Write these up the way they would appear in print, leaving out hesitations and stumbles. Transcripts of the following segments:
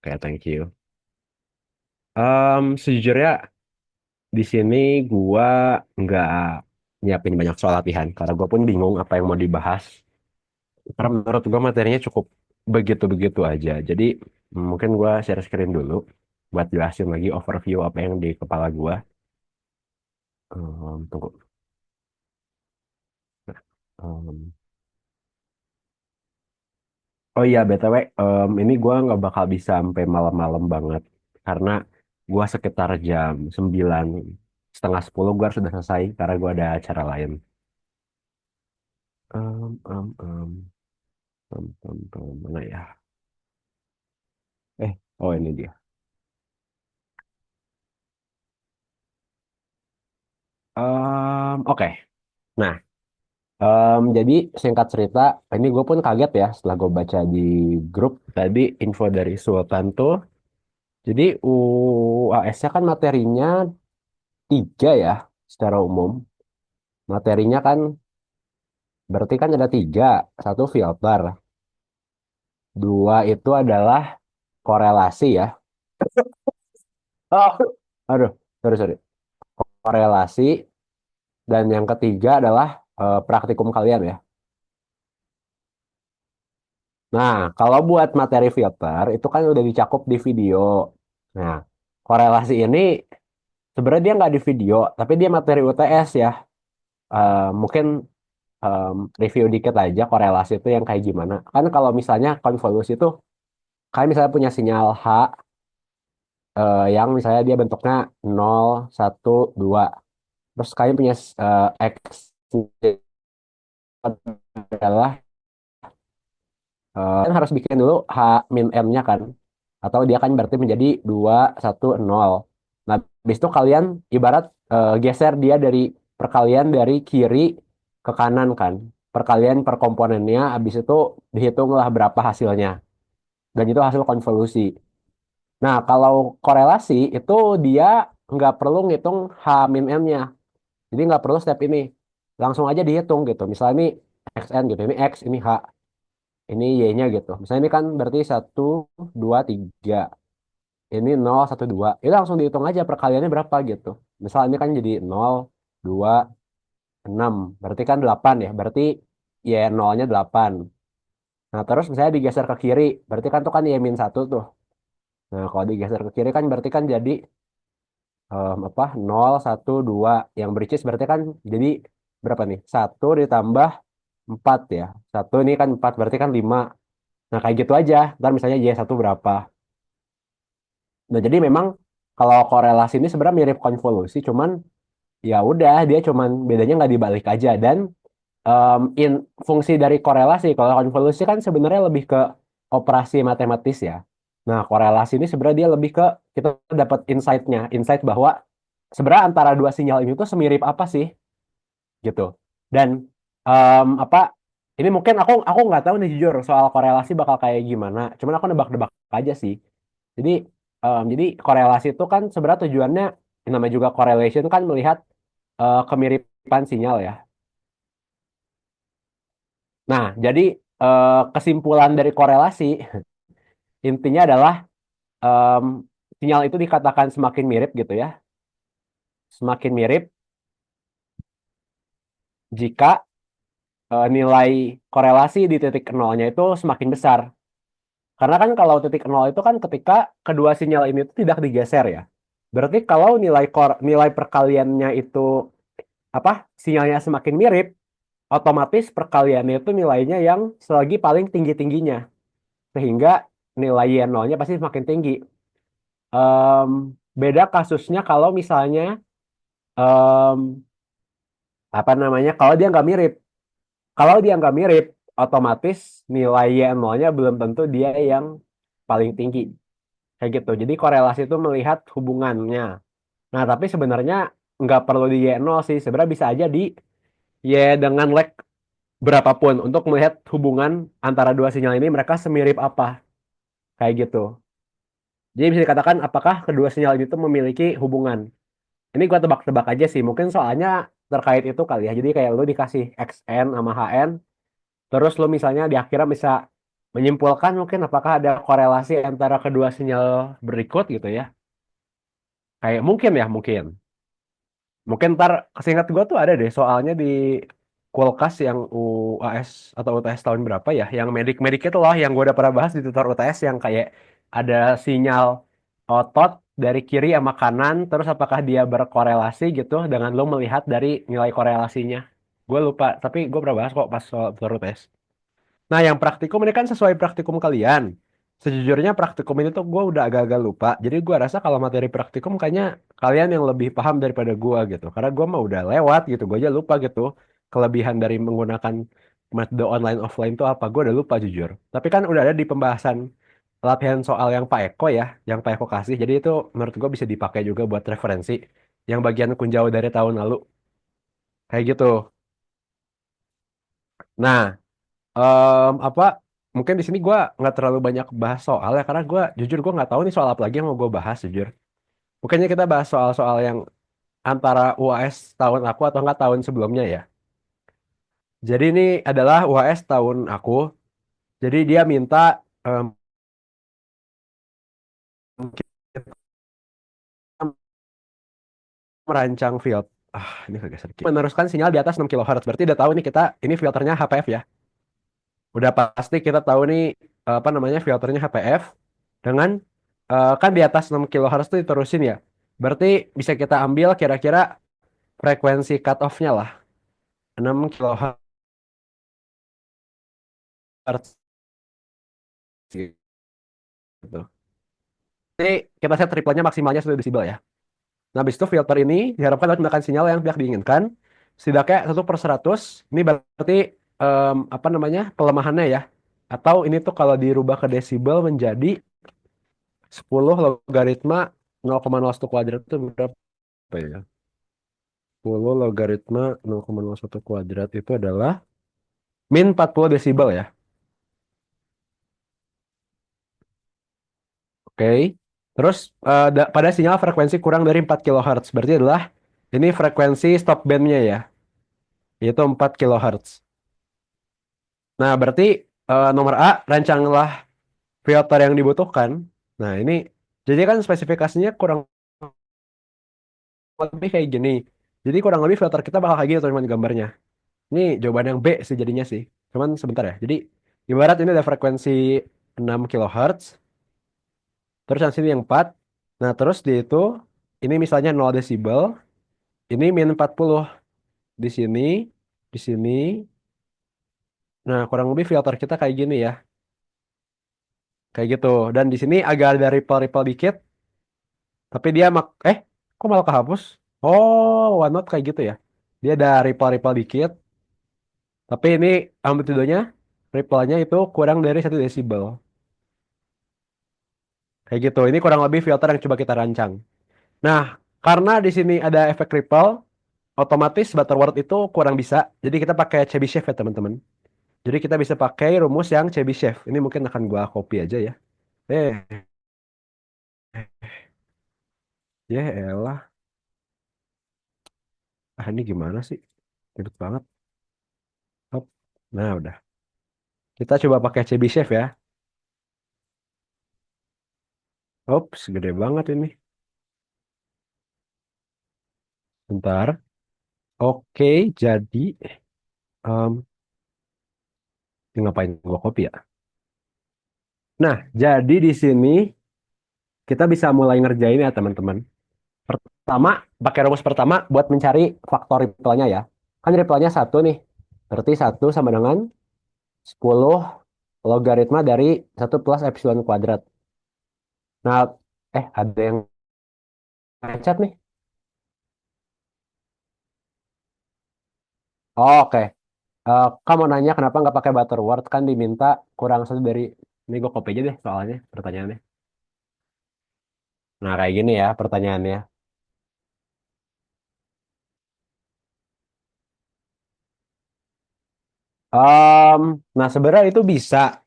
Kayak thank you. Sejujurnya di sini gua nggak nyiapin banyak soal latihan karena gua pun bingung apa yang mau dibahas. Karena menurut gua materinya cukup begitu-begitu aja. Jadi mungkin gua share screen dulu buat jelasin lagi overview apa yang di kepala gua. Tunggu. Em, oh iya, BTW, ini gua nggak bakal bisa sampai malam-malam banget karena gua sekitar jam 9 setengah 10 gua harus sudah selesai karena gua ada acara lain. Em, em, em, mana ya? Oh ini dia. Oke. Nah, jadi singkat cerita, ini gue pun kaget ya setelah gue baca di grup tadi info dari Sultan tuh. Jadi UAS-nya kan materinya tiga ya secara umum. Materinya kan berarti kan ada tiga. Satu filter, dua itu adalah korelasi ya. Oh, aduh, sorry sorry. Korelasi dan yang ketiga adalah praktikum kalian ya. Nah, kalau buat materi filter itu kan udah dicakup di video. Nah, korelasi ini sebenarnya dia nggak di video, tapi dia materi UTS ya. Mungkin em, review dikit aja korelasi itu yang kayak gimana. Kan kalau misalnya konvolusi itu, kayak misalnya punya sinyal H yang misalnya dia bentuknya 0, 1, 2. Terus kalian punya X adalah kan harus bikin dulu H min N-nya kan. Atau dia kan berarti menjadi 2 1 0. Nah, habis itu kalian ibarat geser dia dari perkalian dari kiri ke kanan kan. Perkalian per komponennya, habis itu dihitunglah berapa hasilnya. Dan itu hasil konvolusi. Nah, kalau korelasi itu dia nggak perlu ngitung H min N-nya. Jadi nggak perlu step ini. Langsung aja dihitung gitu. Misalnya ini XN gitu, ini X, ini H. Ini Y-nya gitu. Misalnya ini kan berarti 1, 2, 3. Ini 0, 1, 2. Itu langsung dihitung aja perkaliannya berapa gitu. Misal ini kan jadi 0, 2, 6. Berarti kan 8 ya. Berarti Y nolnya 8. Nah terus misalnya digeser ke kiri. Berarti kan tuh kan Y min 1 tuh. Nah kalau digeser ke kiri kan berarti kan jadi 0, 1, 2. Yang which is berarti kan jadi berapa nih? 1 ditambah 4 ya. Satu ini kan 4 berarti kan 5. Nah kayak gitu aja. Ntar misalnya Y1 berapa. Nah, jadi memang kalau korelasi ini sebenarnya mirip konvolusi, cuman ya udah dia cuman bedanya nggak dibalik aja dan in fungsi dari korelasi kalau konvolusi kan sebenarnya lebih ke operasi matematis ya. Nah, korelasi ini sebenarnya dia lebih ke kita dapat insight-nya, insight bahwa sebenarnya antara dua sinyal ini tuh semirip apa sih gitu. Dan apa ini mungkin aku nggak tahu nih jujur soal korelasi bakal kayak gimana. Cuman aku nebak-nebak aja sih. Jadi jadi korelasi itu kan sebenarnya tujuannya yang namanya juga correlation kan melihat kemiripan sinyal ya. Nah, jadi kesimpulan dari korelasi intinya adalah em, sinyal itu dikatakan semakin mirip gitu ya. Semakin mirip jika nilai korelasi di titik nolnya itu semakin besar. Karena kan kalau titik nol itu kan ketika kedua sinyal ini itu tidak digeser ya. Berarti kalau nilai perkaliannya itu apa sinyalnya semakin mirip, otomatis perkaliannya itu nilainya yang selagi paling tinggi-tingginya. Sehingga nilai Y0-nya pasti semakin tinggi. Em, Beda kasusnya kalau misalnya em, apa namanya kalau dia nggak mirip. Kalau dia nggak mirip, otomatis nilai Y0-nya belum tentu dia yang paling tinggi. Kayak gitu. Jadi korelasi itu melihat hubungannya. Nah, tapi sebenarnya nggak perlu di Y0 sih. Sebenarnya bisa aja di Y dengan lag berapapun untuk melihat hubungan antara dua sinyal ini mereka semirip apa. Kayak gitu. Jadi bisa dikatakan apakah kedua sinyal ini tuh memiliki hubungan. Ini gua tebak-tebak aja sih. Mungkin soalnya terkait itu kali ya. Jadi kayak lu dikasih XN sama HN. Terus lu misalnya di akhirnya bisa menyimpulkan mungkin apakah ada korelasi antara kedua sinyal berikut gitu ya. Kayak mungkin ya, mungkin. Mungkin ntar kesingkat gue tuh ada deh soalnya di Kulkas yang UAS atau UTS tahun berapa ya, yang medik-medik itu loh, yang gue udah pernah bahas di tutor UTS yang kayak ada sinyal otot dari kiri sama kanan, terus apakah dia berkorelasi gitu dengan lo melihat dari nilai korelasinya. Gue lupa, tapi gue pernah bahas kok pas soal tutor UTS. Nah, yang praktikum ini kan sesuai praktikum kalian. Sejujurnya praktikum ini tuh gue udah agak-agak lupa. Jadi gue rasa kalau materi praktikum kayaknya kalian yang lebih paham daripada gue gitu. Karena gue mah udah lewat gitu. Gue aja lupa gitu. Kelebihan dari menggunakan metode online offline itu apa. Gue udah lupa jujur. Tapi kan udah ada di pembahasan latihan soal yang Pak Eko ya. Yang Pak Eko kasih. Jadi itu menurut gue bisa dipakai juga buat referensi. Yang bagian kunjauh dari tahun lalu. Kayak gitu. Nah, apa mungkin di sini gue nggak terlalu banyak bahas soal ya karena gue jujur gue nggak tahu nih soal apa lagi yang mau gue bahas jujur. Mungkinnya kita bahas soal-soal yang antara UAS tahun aku atau enggak tahun sebelumnya ya. Jadi ini adalah UAS tahun aku. Jadi dia minta em, kita merancang field. Ini agak sedikit. Meneruskan sinyal di atas 6 kHz. Berarti udah tahu nih kita ini filternya HPF ya. Udah pasti kita tahu nih apa namanya filternya HPF dengan kan di atas 6 kHz itu diterusin ya. Berarti bisa kita ambil kira-kira frekuensi cut off-nya lah 6 kHz gitu. Jadi kita set triplenya maksimalnya 1 desibel ya. Nah, habis itu filter ini diharapkan dapat menggunakan sinyal yang tidak diinginkan. Setidaknya 1/100. Ini berarti apa namanya pelemahannya ya. Atau ini tuh kalau dirubah ke desibel menjadi 10 logaritma 0,01 kuadrat itu berapa ya? 10 logaritma 0,01 kuadrat itu adalah min 40 desibel ya. Oke. Terus pada sinyal frekuensi kurang dari 4 kHz. Berarti adalah ini frekuensi stop bandnya ya. Yaitu 4 kHz. Nah, berarti nomor A, rancanglah filter yang dibutuhkan. Nah, ini jadi kan spesifikasinya kurang lebih kayak gini. Jadi kurang lebih filter kita bakal kayak gitu teman gambarnya. Ini jawaban yang B sih jadinya sih. Cuman sebentar ya. Jadi ibarat ini ada frekuensi 6 kHz, terus yang sini yang 4. Nah, terus di itu ini misalnya 0 desibel, ini min 40 di sini, di sini. Nah, kurang lebih filter kita kayak gini ya. Kayak gitu. Dan di sini agak ada ripple-ripple dikit, tapi dia kok malah kehapus? Oh, OneNote kayak gitu ya. Dia ada ripple-ripple dikit, tapi ini amplitudonya, ripple-nya itu kurang dari 1 desibel. Kayak gitu. Ini kurang lebih filter yang coba kita rancang. Nah, karena di sini ada efek ripple, otomatis Butterworth itu kurang bisa. Jadi kita pakai Chebyshev ya teman-teman. Jadi kita bisa pakai rumus yang Chebyshev. Ini mungkin akan gua copy aja ya. Eh, ya elah. Ini gimana sih? Ribet banget. Hop. Nah, udah. Kita coba pakai Chebyshev ya. Ops, gede banget ini. Bentar. Oke, jadi em, ini ngapain gua copy ya? Nah, jadi di sini kita bisa mulai ngerjain ya teman-teman. Pertama, pakai rumus pertama buat mencari faktor ripple-nya ya. Kan ripple-nya 1 nih. Berarti 1 sama dengan 10 logaritma dari 1 plus epsilon kuadrat. Nah, ada yang ngechat nih. Oh, oke. Kamu nanya kenapa nggak pakai Butterworth kan diminta kurang 1 dari ini gue copy aja deh soalnya pertanyaannya. Nah kayak gini ya pertanyaannya. Em, nah sebenarnya itu bisa.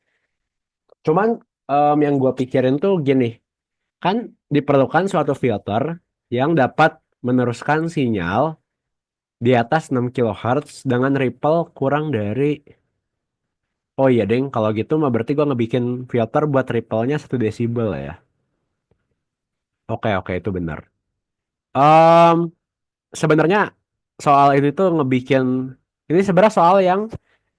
Cuman yang gue pikirin tuh gini, kan diperlukan suatu filter yang dapat meneruskan sinyal di atas 6 kHz dengan ripple kurang dari Oh iya, Deng. Kalau gitu mah berarti gua ngebikin filter buat ripple-nya 1 desibel ya. Oke, oke, itu benar. Em, Sebenarnya soal ini tuh ngebikin ini sebenarnya soal yang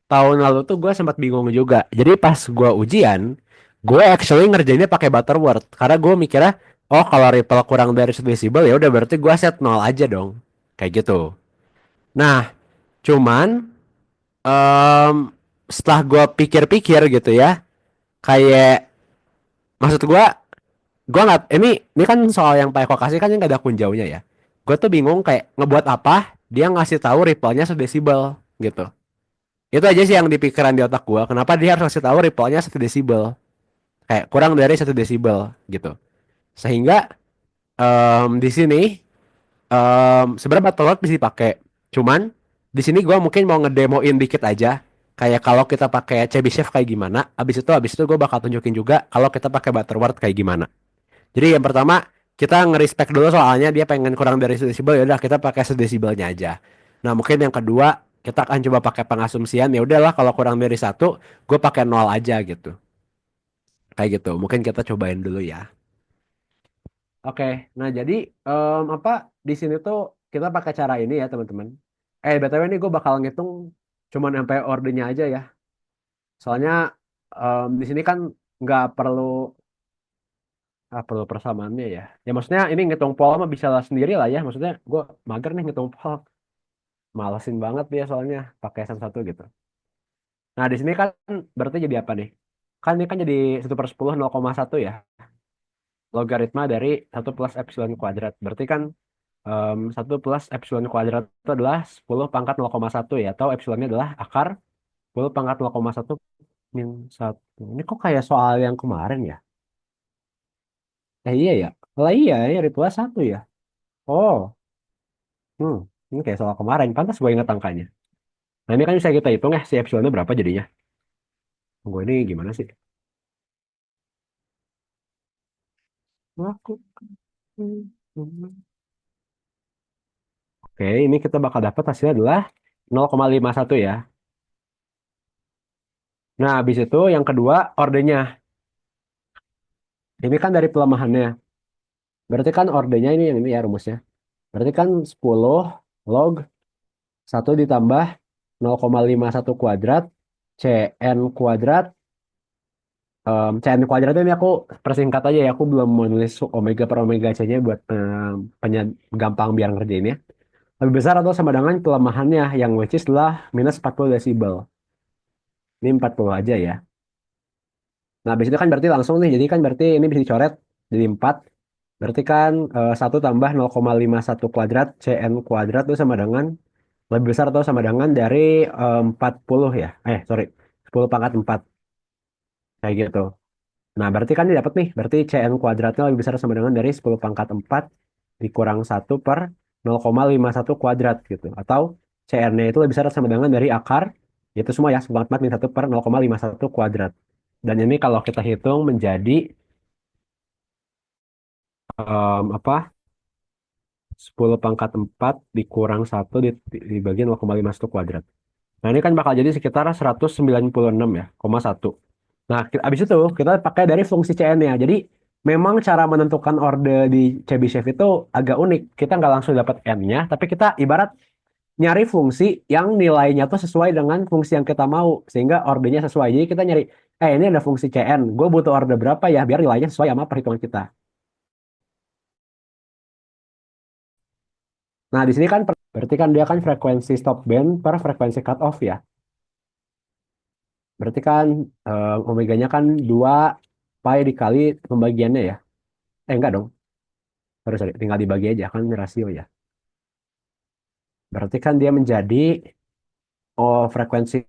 tahun lalu tuh gue sempat bingung juga. Jadi pas gue ujian, gue actually ngerjainnya pakai Butterworth karena gue mikirnya, oh kalau ripple kurang dari 1 desibel ya udah berarti gue set nol aja dong, kayak gitu. Nah, cuman em, setelah gue pikir-pikir gitu ya, kayak maksud gue nggak ini kan soal yang Pak Eko kasih kan yang gak ada kunjaunya ya. Gue tuh bingung kayak ngebuat apa dia ngasih tahu ripple-nya 1 desibel gitu. Itu aja sih yang di pikiran di otak gue. Kenapa dia harus kasih tahu ripple-nya 1 desibel? Kayak kurang dari 1 desibel gitu. Sehingga di sini sebenarnya Battle.lot bisa dipakai. Cuman di sini gue mungkin mau ngedemoin dikit aja. Kayak kalau kita pakai CB Chef kayak gimana. Abis itu gue bakal tunjukin juga kalau kita pakai Butterworth kayak gimana. Jadi yang pertama kita nge-respect dulu soalnya dia pengen kurang dari 1 desibel ya udah kita pakai 1 desibelnya aja. Nah mungkin yang kedua kita akan coba pakai pengasumsian ya udahlah kalau kurang dari 1 gue pakai nol aja gitu. Kayak gitu. Mungkin kita cobain dulu ya. Oke, nah jadi apa di sini tuh kita pakai cara ini ya teman-teman. BTW ini gue bakal ngitung cuman sampai ordernya aja ya. Soalnya di sini kan nggak perlu perlu persamaannya ya. Ya maksudnya ini ngitung pola mah bisa lah sendiri lah ya. Maksudnya gue mager nih ngitung pola. Malesin banget dia soalnya pakai satu gitu. Nah di sini kan berarti jadi apa nih? Kan ini kan jadi 1/10 0,1 ya. Logaritma dari 1 plus epsilon kuadrat. Berarti kan 1 plus epsilon kuadrat itu adalah 10 pangkat 0,1 ya. Atau epsilonnya adalah akar 10 pangkat 0,1 min 1. Ini kok kayak soal yang kemarin ya? Iya ya. Lah iya ya, Ritual 1 ya. Oh, hmm. Ini kayak soal kemarin. Pantas gue ingat angkanya. Nah ini kan bisa kita hitung ya si epsilonnya berapa jadinya. Gue ini gimana sih? Aku. Oke, ini kita bakal dapat hasilnya adalah 0,51 ya. Nah, habis itu yang kedua ordernya. Ini kan dari pelemahannya. Berarti kan ordernya ini yang ini ya rumusnya. Berarti kan 10 log 1 ditambah 0,51 kuadrat CN kuadrat. CN kuadrat ini aku persingkat aja ya. Aku belum menulis omega per omega C-nya buat gampang biar ngerjainnya. Lebih besar atau sama dengan pelemahannya yang which is adalah minus 40 desibel. Ini 40 aja ya. Nah, habis itu kan berarti langsung nih. Jadi kan berarti ini bisa dicoret jadi 4. Berarti kan 1 tambah 0,51 kuadrat CN kuadrat itu sama dengan lebih besar atau sama dengan dari 40 ya. Sorry. 10 pangkat 4. Kayak gitu. Nah, berarti kan ini dapat nih. Berarti CN kuadratnya lebih besar sama dengan dari 10 pangkat 4 dikurang 1/0,51 kuadrat gitu. Atau CN-nya itu lebih besar sama dengan dari akar. Itu semua ya. 10 pangkat 4 min 1/0,51 kuadrat. Dan ini kalau kita hitung menjadi apa 10 pangkat 4 dikurang 1 dibagi 0,51 kuadrat. Nah ini kan bakal jadi sekitar 196 ya, 1. Nah abis itu kita pakai dari fungsi CN-nya. Jadi memang cara menentukan order di Chebyshev itu agak unik. Kita nggak langsung dapat N-nya, tapi kita ibarat nyari fungsi yang nilainya tuh sesuai dengan fungsi yang kita mau. Sehingga ordernya sesuai. Jadi kita nyari, ini ada fungsi CN. Gue butuh order berapa ya, biar nilainya sesuai sama perhitungan kita. Nah, di sini kan berarti kan dia kan frekuensi stop band per frekuensi cut off ya. Berarti kan omeganya kan 2 pi dikali pembagiannya ya. Enggak dong. Sorry, sorry. Tinggal dibagi aja kan rasio ya. Berarti kan dia menjadi frekuensi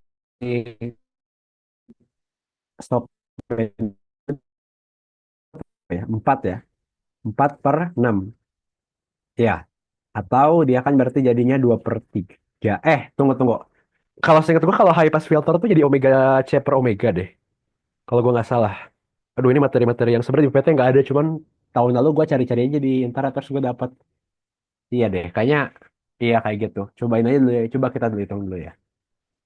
stop band ya, 4 ya. 4/6. Ya. Atau dia kan berarti jadinya 2/3. Tunggu, tunggu. Kalau seingat gue kalau high pass filter tuh jadi omega C per omega deh. Kalau gue nggak salah. Aduh ini materi-materi yang sebenarnya di UPT nggak ada, cuman tahun lalu gue cari-cari aja di internet terus gue dapat. Iya deh, kayaknya iya kayak gitu. Cobain aja dulu ya, coba kita dulu hitung dulu ya.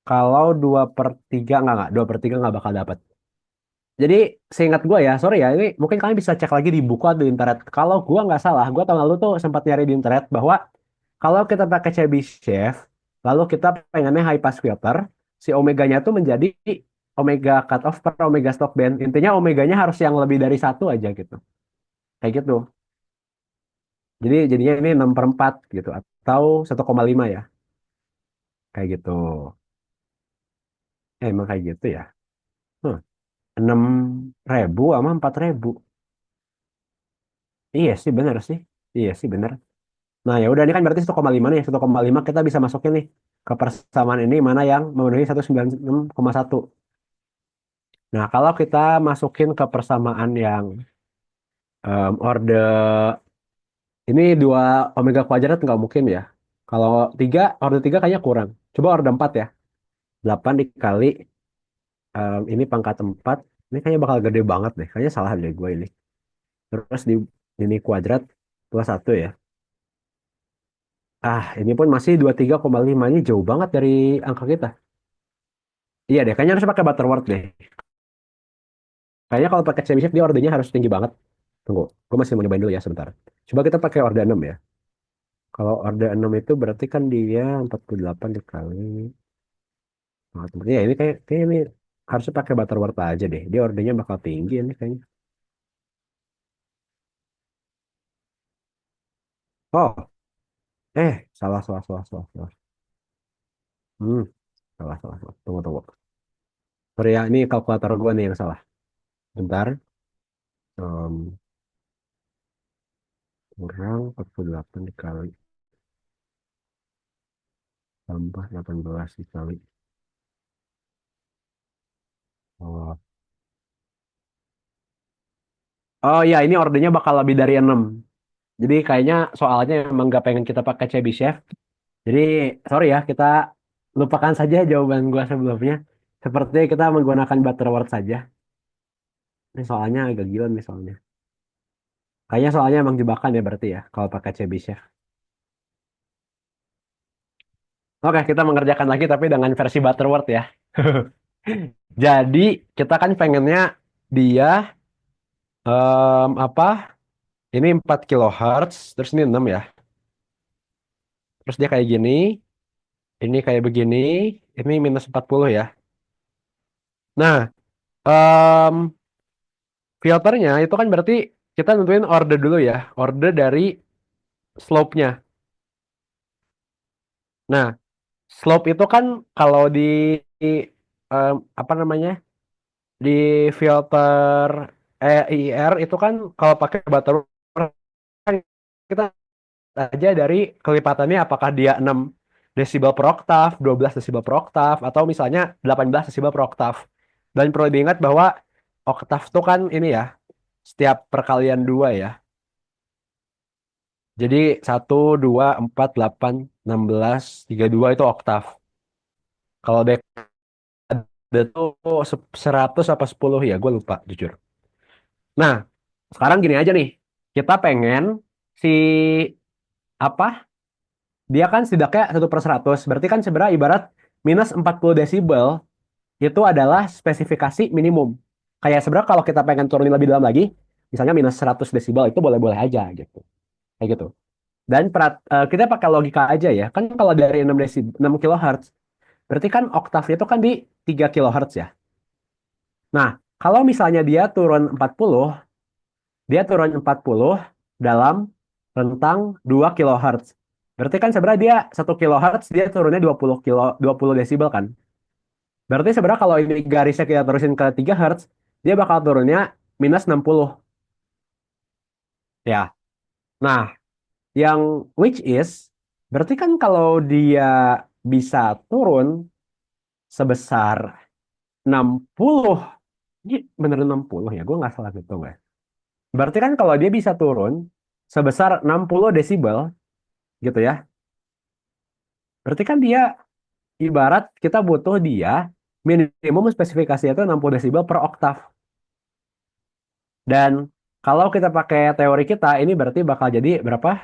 Kalau 2/3 nggak, 2/3 nggak bakal dapat. Jadi seingat gue ya, sorry ya, ini mungkin kalian bisa cek lagi di buku atau di internet. Kalau gue nggak salah, gue tahun lalu tuh sempat nyari di internet bahwa kalau kita pakai Chebyshev, lalu kita pengennya high pass filter, si omeganya tuh menjadi omega cutoff per omega stop band. Intinya omeganya harus yang lebih dari satu aja gitu. Kayak gitu. Jadi jadinya ini 6/4 gitu. Atau 1,5 ya. Kayak gitu. Emang kayak gitu ya. 6.000 sama 4.000. Iya sih bener sih. Iya sih bener. Nah ya udah ini kan berarti 1,5 nih. 1,5 kita bisa masukin nih ke persamaan ini mana yang memenuhi 196,1. Nah kalau kita masukin ke persamaan yang orde ini dua omega kuadrat nggak mungkin ya. Kalau tiga orde tiga kayaknya kurang. Coba orde 4 ya. 8 dikali ini pangkat 4. Ini kayaknya bakal gede banget deh. Kayaknya salah deh gue ini. Terus di ini kuadrat plus satu ya. Ah, ini pun masih 23,5. Ini jauh banget dari angka kita. Iya deh, kayaknya harus pakai Butterworth deh. Kayaknya kalau pakai Chebyshev dia ordenya harus tinggi banget. Tunggu, gue masih mau nyobain dulu ya sebentar. Coba kita pakai orde 6 ya. Kalau orde 6 itu berarti kan dia 48 dikali. Ya ini kayak ini harusnya pakai Butterworth aja deh. Dia ordenya bakal tinggi ini kayaknya. Oh, salah, salah, salah, salah, salah. Hmm, salah, salah, salah. Tunggu, tunggu. Sorry ya, ini kalkulator gue nih yang salah. Bentar. Em, kurang 48 dikali tambah 18 dikali. Oh, oh iya, ini ordernya bakal lebih dari 6. Jadi kayaknya soalnya emang nggak pengen kita pakai Chebyshev. Jadi sorry ya, kita lupakan saja jawaban gua sebelumnya. Seperti kita menggunakan Butterworth saja. Ini soalnya agak gila nih soalnya. Kayaknya soalnya emang jebakan ya berarti ya, kalau pakai Chebyshev. Oke, kita mengerjakan lagi tapi dengan versi Butterworth ya. Jadi kita kan pengennya dia apa? Ini 4 kilohertz, terus ini 6 ya. Terus dia kayak gini, ini kayak begini, ini -40 ya. Nah, em, filternya itu kan berarti kita nentuin order dulu ya, order dari slope-nya. Nah, slope itu kan kalau apa namanya, di filter EIR itu kan kalau pakai Butterworth kan kita aja dari kelipatannya apakah dia 6 desibel per oktav, 12 desibel per oktav, atau misalnya 18 desibel per oktav. Dan perlu diingat bahwa oktav itu kan ini ya, setiap perkalian dua ya. Jadi 1, 2, 4, 8, 16, 32 itu oktav. Kalau dekade itu 100 apa 10 ya, gue lupa jujur. Nah, sekarang gini aja nih. Kita pengen si apa dia kan setidaknya 1/100. Berarti kan sebenarnya ibarat -40 desibel itu adalah spesifikasi minimum. Kayak sebenarnya kalau kita pengen turunin lebih dalam lagi, misalnya -100 desibel itu boleh-boleh aja gitu. Kayak gitu. Dan kita pakai logika aja ya. Kan kalau dari 6 6 kilohertz, berarti kan oktavnya itu kan di 3 kilohertz ya. Nah, kalau misalnya dia turun 40 dalam rentang 2 kilohertz. Berarti kan sebenarnya dia 1 kilohertz dia turunnya 20 desibel kan. Berarti sebenarnya kalau ini garisnya kita terusin ke 3 hertz, dia bakal turunnya -60 ya. Nah, yang which is berarti kan kalau dia bisa turun sebesar 60, ini bener 60 ya, gue nggak salah gitu nggak? Berarti kan kalau dia bisa turun sebesar 60 desibel gitu ya, berarti kan dia ibarat kita butuh dia minimum spesifikasinya itu 60 desibel per oktav. Dan kalau kita pakai teori kita, ini berarti bakal jadi berapa?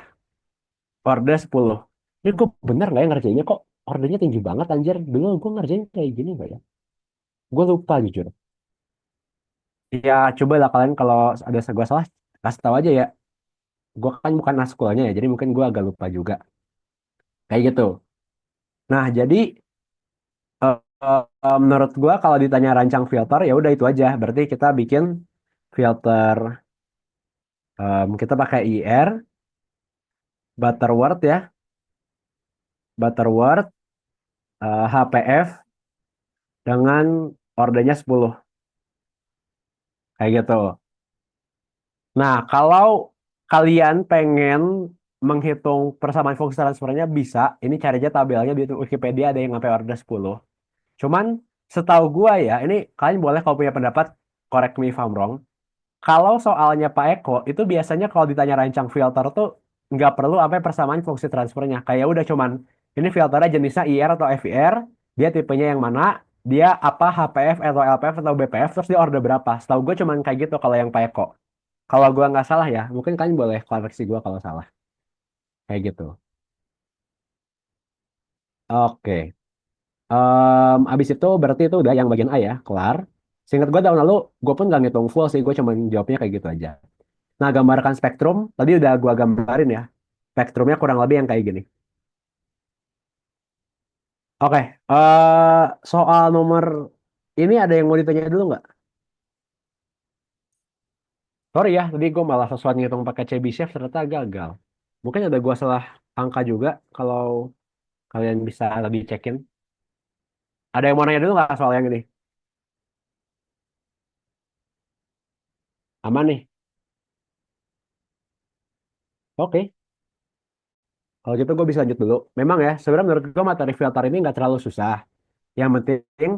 Order 10. Ini gue bener nggak ya ngerjainnya kok? ordernya tinggi banget anjir. Dulu gue ngerjain kayak gini gak ya? Gue lupa jujur. Ya coba lah kalian kalau ada gue salah kasih tahu aja ya. Gue kan bukan askulnya ya, jadi mungkin gue agak lupa juga. Kayak gitu. Nah jadi menurut gue kalau ditanya rancang filter ya udah itu aja. Berarti kita bikin filter, kita pakai IR, Butterworth ya, Butterworth, HPF dengan ordernya 10 kayak gitu. Nah, kalau kalian pengen menghitung persamaan fungsi transfernya bisa, ini cari aja tabelnya di Wikipedia ada yang sampai order 10. Cuman setahu gua ya, ini kalian boleh kalau punya pendapat correct me if I'm wrong. Kalau soalnya Pak Eko, itu biasanya kalau ditanya rancang filter tuh nggak perlu sampai persamaan fungsi transfernya. Kayak udah cuman ini filternya jenisnya IR atau FIR, dia tipenya yang mana, dia apa HPF atau LPF atau BPF, terus dia order berapa. Setahu gue cuman kayak gitu kalau yang Pak Eko. Kalau gua nggak salah ya, mungkin kalian boleh koreksi gua kalau salah. Kayak gitu. Oke. Abis itu berarti itu udah yang bagian A ya, kelar. Seingat gue tahun lalu, gue pun nggak ngitung full sih, gue cuma jawabnya kayak gitu aja. Nah, gambarkan spektrum, tadi udah gue gambarin ya. Spektrumnya kurang lebih yang kayak gini. Oke, soal nomor ini ada yang mau ditanya dulu nggak? Sorry ya, tadi gue malah sesuatu ngitung pakai Chebyshev ternyata gagal. Mungkin ada gue salah angka juga, kalau kalian bisa lebih cekin. Ada yang mau nanya dulu nggak soal yang ini? Aman nih? Oke. Kalau gitu gue bisa lanjut dulu. Memang ya, sebenarnya menurut gue materi filter ini nggak terlalu susah. Yang penting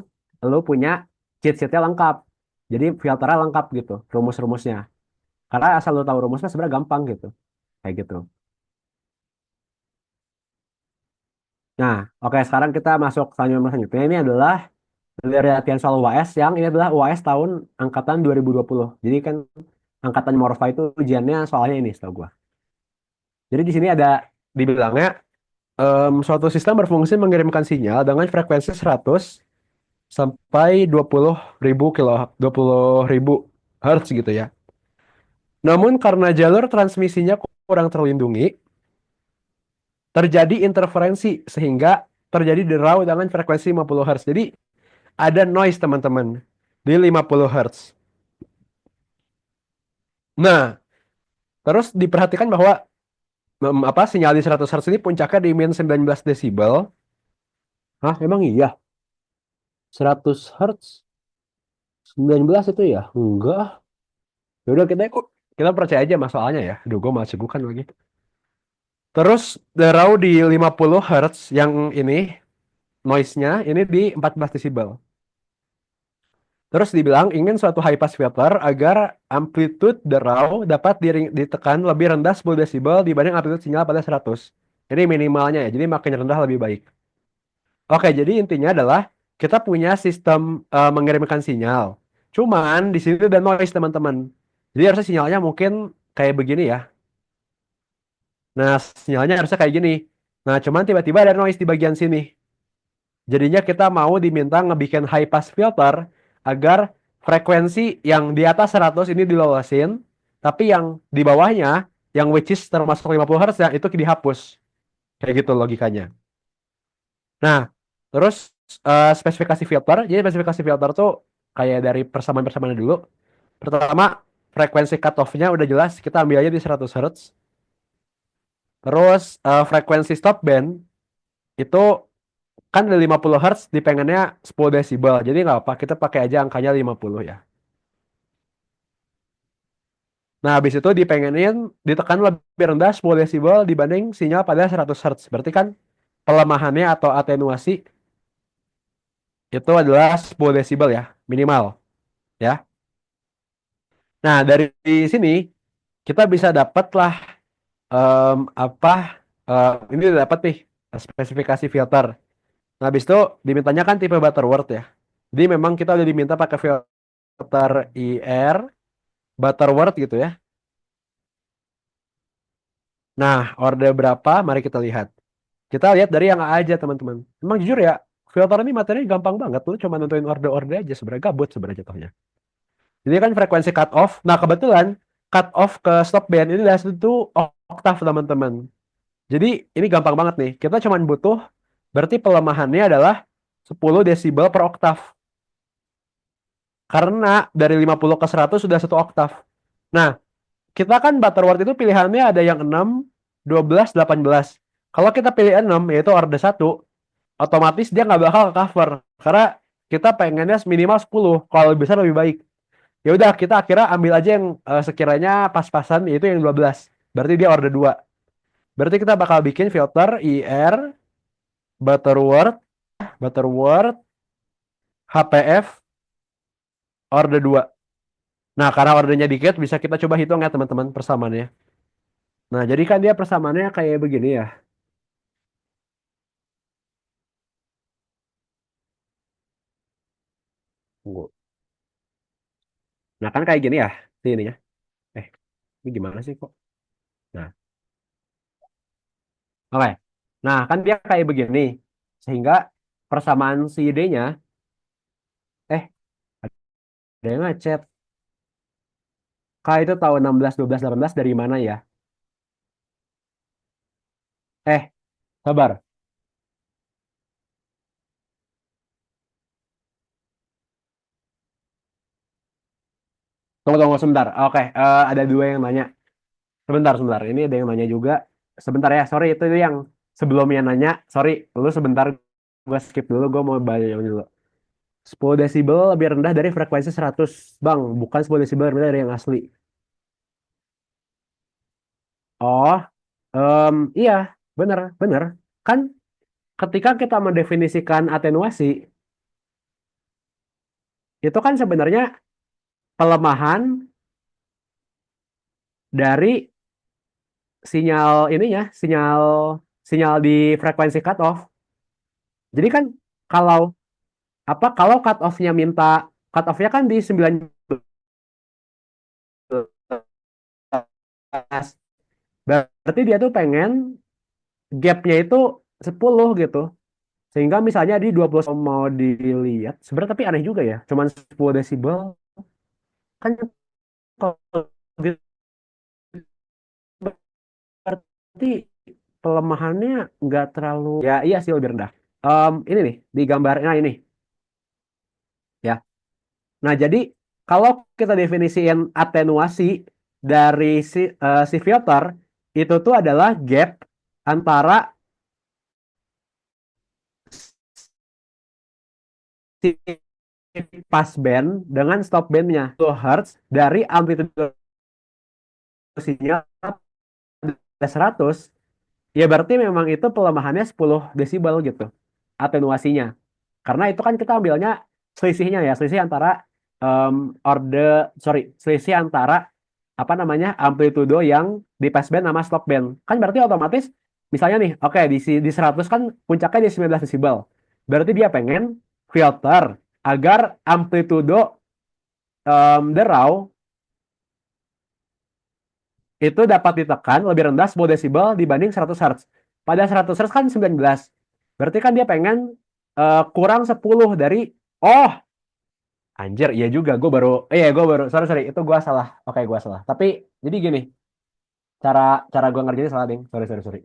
lo punya cheat sheet-nya lengkap. Jadi filternya lengkap gitu, rumus-rumusnya. Karena asal lo tahu rumusnya sebenarnya gampang gitu. Kayak gitu. Nah, oke sekarang kita masuk selanjutnya. Ini adalah dari latihan soal UAS yang ini adalah UAS tahun angkatan 2020. Jadi kan angkatan Morfa itu ujiannya soalnya ini setahu gue. Jadi di sini ada dibilangnya suatu sistem berfungsi mengirimkan sinyal dengan frekuensi 100 sampai 20.000 hertz gitu ya. Namun karena jalur transmisinya kurang terlindungi, terjadi interferensi sehingga terjadi derau dengan frekuensi 50 hertz. Jadi ada noise teman-teman di 50 hertz. Nah, terus diperhatikan bahwa apa sinyal di 100 hertz ini puncaknya di min 19 desibel. Hah, emang iya? 100 hertz 19 itu ya? Enggak. Ya udah kita percaya aja masalahnya ya. Aduh, gue malah segukan lagi. Terus derau di 50 Hz yang ini noise-nya ini di 14 desibel. Terus dibilang ingin suatu high pass filter agar amplitude derau dapat ditekan lebih rendah 10 desibel dibanding amplitude sinyal pada 100. Ini minimalnya ya, jadi makin rendah lebih baik. Oke, jadi intinya adalah kita punya sistem mengirimkan sinyal. Cuman di sini ada noise teman-teman. Jadi harusnya sinyalnya mungkin kayak begini ya. Nah, sinyalnya harusnya kayak gini. Nah, cuman tiba-tiba ada noise di bagian sini. Jadinya kita mau diminta ngebikin high pass filter agar frekuensi yang di atas 100 ini dilolosin, tapi yang di bawahnya, yang which is termasuk 50 Hz ya, itu dihapus. Kayak gitu logikanya. Nah, terus spesifikasi filter, jadi spesifikasi filter tuh kayak dari persamaan-persamaan dulu. Pertama, frekuensi cutoff-nya udah jelas, kita ambil aja di 100 Hz. Terus frekuensi stop band itu kan dari 50 Hz dipengennya 10 desibel. Jadi nggak apa, kita pakai aja angkanya 50 ya. Nah, habis itu dipengenin ditekan lebih rendah 10 desibel dibanding sinyal pada 100 Hz. Berarti kan pelemahannya atau atenuasi itu adalah 10 desibel ya, minimal ya. Nah, dari sini kita bisa dapat lah apa ini udah dapat nih spesifikasi filter. Nah, habis itu dimintanya kan tipe Butterworth ya. Jadi memang kita udah diminta pakai filter IR Butterworth gitu ya. Nah, order berapa? Mari kita lihat. Kita lihat dari yang A aja, teman-teman. Emang jujur ya, filter ini materinya gampang banget. Lu cuma nentuin order-order aja sebenarnya, gabut sebenarnya jatuhnya. Jadi kan frekuensi cut off. Nah, kebetulan cut off ke stop band ini dari situ oktav, teman-teman. Jadi ini gampang banget nih. Kita cuma butuh, berarti pelemahannya adalah 10 desibel per oktav. Karena dari 50 ke 100 sudah satu oktav. Nah, kita kan Butterworth itu pilihannya ada yang 6, 12, 18. Kalau kita pilih 6, yaitu order 1, otomatis dia nggak bakal ke cover. Karena kita pengennya minimal 10. Kalau lebih besar lebih baik. Ya udah, kita akhirnya ambil aja yang sekiranya pas-pasan, yaitu yang 12. Berarti dia order 2. Berarti kita bakal bikin filter IR Butterworth Butterworth HPF order 2. Nah, karena ordernya dikit, bisa kita coba hitung ya teman-teman persamaannya. Nah, jadi kan dia persamaannya kayak begini ya. Tunggu. Nah, kan kayak gini ya. Ini ininya. Eh, ini gimana sih kok? Nah, oke. Nah, kan dia kayak begini. Sehingga persamaan si D-nya, eh, ada yang ngechat. Kak itu tahu 16, 12, 18 dari mana ya? Sabar. Tunggu, tunggu sebentar. Oke, ada dua yang nanya. Sebentar, sebentar. Ini ada yang nanya juga. Sebentar ya, sorry. Itu yang sebelumnya nanya. Sorry, lu sebentar. Gue skip dulu, gue mau bayar dulu. 10 desibel lebih rendah dari frekuensi 100. Bang, bukan 10 desibel lebih rendah dari yang asli. Oh, iya, bener, bener. Kan ketika kita mendefinisikan atenuasi, itu kan sebenarnya pelemahan dari sinyal ininya, sinyal sinyal di frekuensi cutoff. Jadi kan kalau kalau cut off-nya kan di 19, berarti dia tuh pengen gap-nya itu 10 gitu. Sehingga misalnya di 20 mau dilihat, sebenarnya tapi aneh juga ya. Cuman 10 desibel kan kalau gitu berarti pelemahannya nggak terlalu, ya iya sih lebih rendah. Ini nih di gambarnya ini ya. Nah, jadi kalau kita definisiin atenuasi dari si filter itu tuh adalah gap antara si pass band dengan stop bandnya 2 Hz dari amplitude sinyal 100. Ya berarti memang itu pelemahannya 10 desibel gitu atenuasinya. Karena itu kan kita ambilnya selisihnya ya, selisih antara em, selisih antara apa namanya amplitudo yang di passband sama stop band. Kan berarti otomatis misalnya nih, oke di 100 kan puncaknya di 19 desibel. Berarti dia pengen filter agar amplitudo derau itu dapat ditekan lebih rendah 10 desibel dibanding 100 Hz. Pada 100 Hz kan 19. Berarti kan dia pengen kurang 10 dari, oh anjir, iya juga, sorry, sorry, itu gue salah. Oke, gue salah. Tapi jadi gini, cara cara gue ngerjainnya salah, Ding. Sorry, sorry, sorry.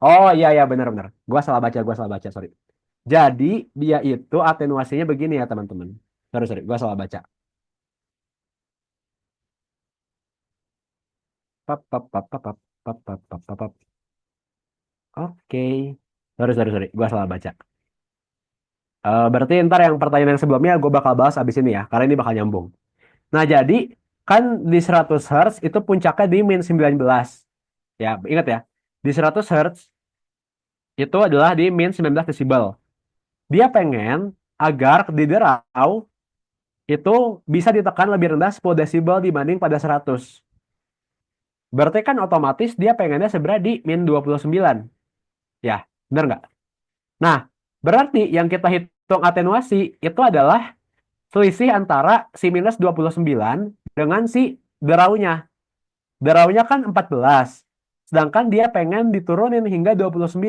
Oh iya, iya, benar-benar. Gue salah baca, sorry. Jadi dia itu atenuasinya begini ya, teman-teman. Sorry, sorry, gue salah baca. Pap, pap, pap, pap, pap, pap, pap, pap, pap, pap. Oke. Sorry, sorry, sorry. Gue salah baca. Berarti ntar yang pertanyaan yang sebelumnya gue bakal bahas abis ini ya, karena ini bakal nyambung. Nah, jadi kan di 100 Hz itu puncaknya di min 19. Ya, ingat ya. Di 100 Hz itu adalah di min 19 desibel. Dia pengen agar di derau itu bisa ditekan lebih rendah 10 desibel dibanding pada 100. Berarti kan otomatis dia pengennya sebenarnya di min 29. Ya, benar nggak? Nah, berarti yang kita hitung atenuasi itu adalah selisih antara si minus 29 dengan si deraunya. Deraunya kan 14. Sedangkan dia pengen diturunin hingga 29.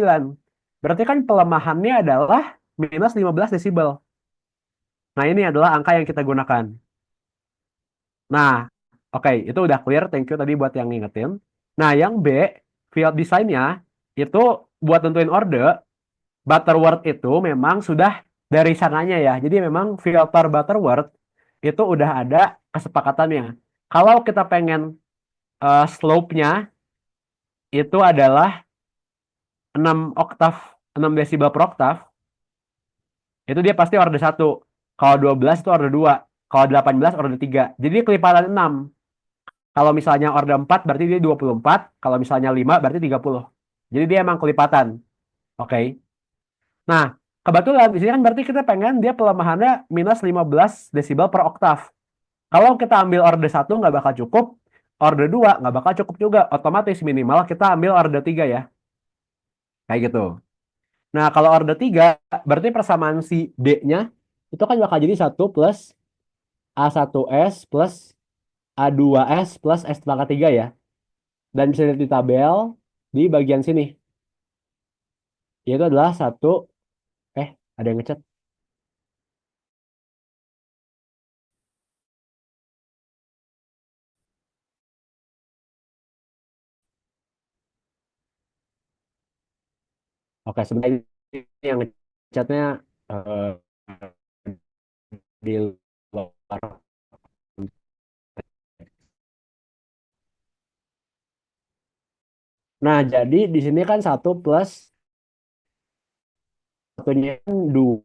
Berarti kan pelemahannya adalah minus 15 desibel. Nah, ini adalah angka yang kita gunakan. Nah, oke, itu udah clear. Thank you tadi buat yang ngingetin. Nah, yang B, field design-nya itu buat tentuin order, Butterworth itu memang sudah dari sananya ya. Jadi memang filter Butterworth itu udah ada kesepakatannya. Kalau kita pengen slope-nya itu adalah 6 oktav, 6 desibel per oktav, itu dia pasti order 1. Kalau 12 itu order 2. Kalau 18 order 3. Jadi kelipatan 6. Kalau misalnya order 4 berarti dia 24. Kalau misalnya 5 berarti 30. Jadi dia emang kelipatan. Oke. Nah, kebetulan di sini kan berarti kita pengen dia pelemahannya minus 15 desibel per oktav. Kalau kita ambil order 1 nggak bakal cukup. Order 2 nggak bakal cukup juga. Otomatis minimal kita ambil order 3 ya. Kayak gitu. Nah, kalau order 3 berarti persamaan si D-nya itu kan bakal jadi 1 plus A1S plus A2S plus S pangkat 3 ya. Dan bisa dilihat di tabel di bagian sini. Yaitu adalah ada yang ngechat. Oke, sebenarnya ini yang ngechatnya eh, di luar. Nah, jadi di sini kan 1 plus satunya kan 2.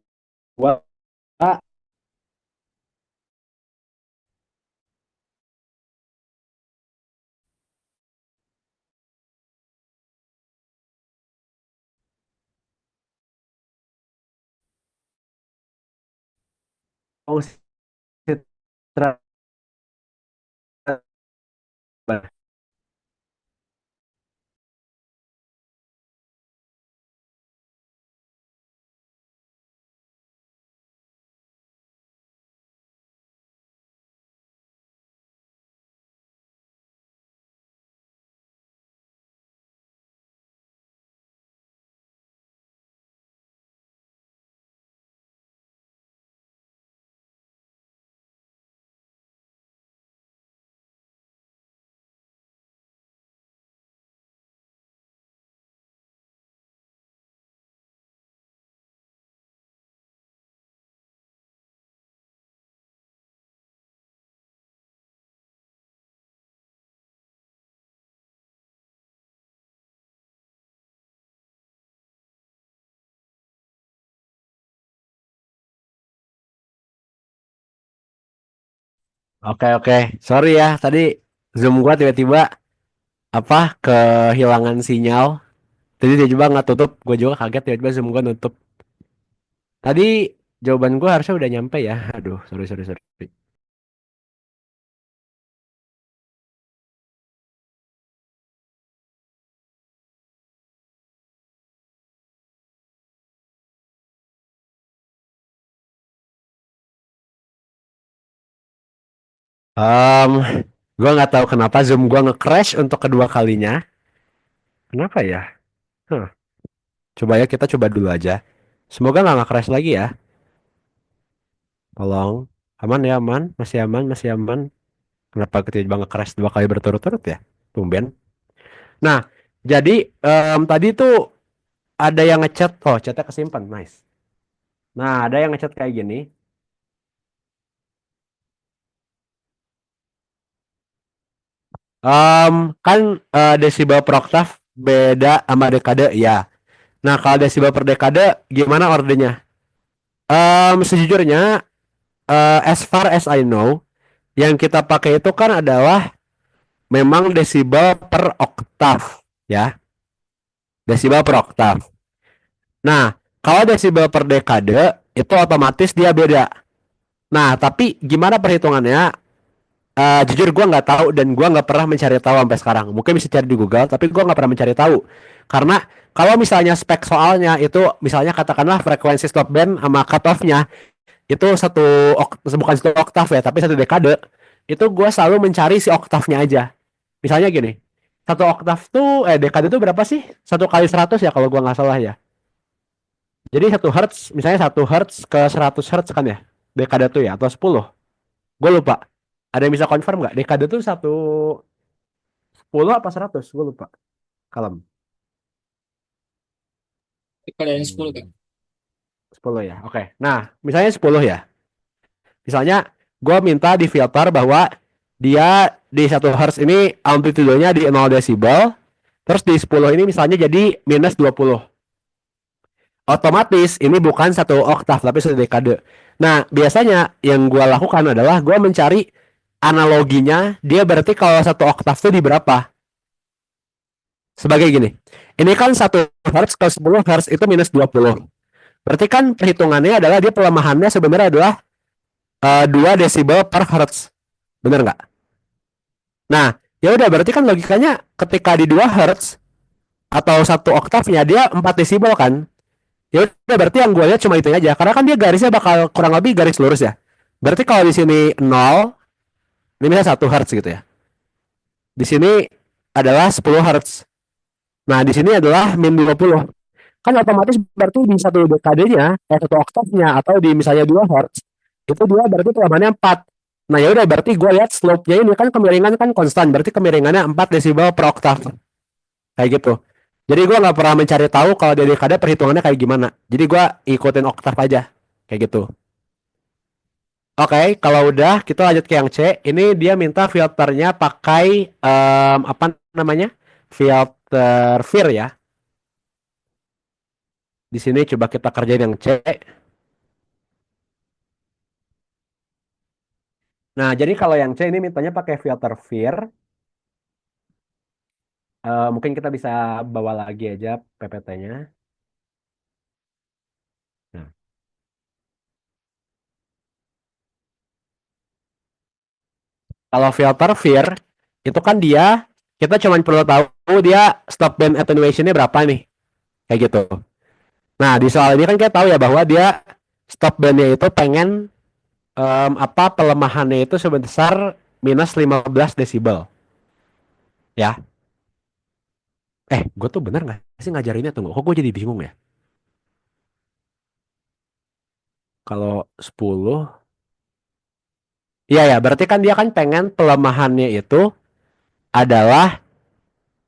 Fungsi Oke, oke. Sorry ya, tadi Zoom gua tiba-tiba kehilangan sinyal. Tadi dia juga nggak tutup, gue juga kaget tiba-tiba Zoom gua nutup. Tadi jawaban gua harusnya udah nyampe ya. Aduh, sorry, sorry, sorry. Um, gua nggak tahu kenapa Zoom gua nge-crash untuk kedua kalinya. Kenapa ya? Huh. Coba ya kita coba dulu aja. Semoga nggak nge-crash lagi ya. Tolong. Aman ya, aman. Masih aman, masih aman. Kenapa tiba-tiba nge-crash 2 kali berturut-turut ya? Tumben. Nah, jadi tadi tuh ada yang ngechat. Oh, chatnya kesimpan. Nice. Nah, ada yang ngechat kayak gini. Kan desibel per oktav beda sama dekade ya. Nah, kalau desibel per dekade gimana ordernya? Sejujurnya, as far as I know, yang kita pakai itu kan adalah memang desibel per oktav, ya. Desibel per oktav. Nah, kalau desibel per dekade itu otomatis dia beda. Nah, tapi gimana perhitungannya? Jujur gue nggak tahu dan gue nggak pernah mencari tahu sampai sekarang. Mungkin bisa cari di Google, tapi gue nggak pernah mencari tahu. Karena kalau misalnya spek soalnya itu, misalnya katakanlah frekuensi stop band sama cutoff-nya itu bukan 1 oktav ya, tapi 1 dekade. Itu gue selalu mencari si oktavnya aja. Misalnya gini, 1 oktav tuh dekade tuh berapa sih? 1 kali 100 ya kalau gue nggak salah ya. Jadi 1 Hz, misalnya 1 Hz ke 100 Hz kan ya? Dekade tuh ya, atau 10. Gue lupa. Ada yang bisa confirm nggak? Dekade tuh 10 apa 100? Gue lupa. Kalem. Kalau yang 10 kan. Hmm, 10 ya. Oke. Nah, misalnya 10 ya. Misalnya gue minta di filter bahwa dia di 1 Hz ini amplitudenya di 0 desibel. Terus di 10 ini misalnya jadi minus 20. Otomatis ini bukan 1 oktav tapi 1 dekade. Nah, biasanya yang gue lakukan adalah gue mencari analoginya dia berarti kalau 1 oktav itu di berapa? Sebagai gini. Ini kan 1 Hz ke 10 Hz itu minus 20. Berarti kan perhitungannya adalah dia pelemahannya sebenarnya adalah 2 desibel per Hertz. Bener nggak? Nah, ya udah berarti kan logikanya ketika di 2 Hz atau 1 oktavnya dia 4 desibel kan? Ya udah berarti yang gue lihat cuma itu aja. Karena kan dia garisnya bakal kurang lebih garis lurus ya. Berarti kalau di sini 0, ini misalnya 1 Hz gitu ya. Di sini adalah 10 Hz. Nah, di sini adalah min 20. Kan otomatis berarti di 1 dekadenya, 1 oktavnya atau di misalnya 2 Hz, itu dia berarti pelemahannya 4. Nah, ya udah berarti gue lihat slope-nya ini kan kemiringan kan konstan, berarti kemiringannya 4 desibel per oktav. Kayak gitu. Jadi gue nggak pernah mencari tahu kalau di dekade perhitungannya kayak gimana. Jadi gue ikutin oktav aja. Kayak gitu. Oke, kalau udah kita lanjut ke yang C. Ini dia minta filternya pakai apa namanya? Filter FIR ya. Di sini coba kita kerjain yang C. Nah, jadi kalau yang C ini mintanya pakai filter FIR. Mungkin kita bisa bawa lagi aja PPT-nya. Nah, kalau filter FIR itu kan dia kita cuma perlu tahu dia stop band attenuation-nya berapa nih. Kayak gitu. Nah, di soal ini kan kita tahu ya bahwa dia stop band-nya itu pengen apa pelemahannya itu sebesar minus 15 desibel. Ya. Gue tuh bener nggak sih ngajarinnya? Tunggu, kok gue jadi bingung ya? Kalau 10, iya ya, berarti kan dia kan pengen pelemahannya itu adalah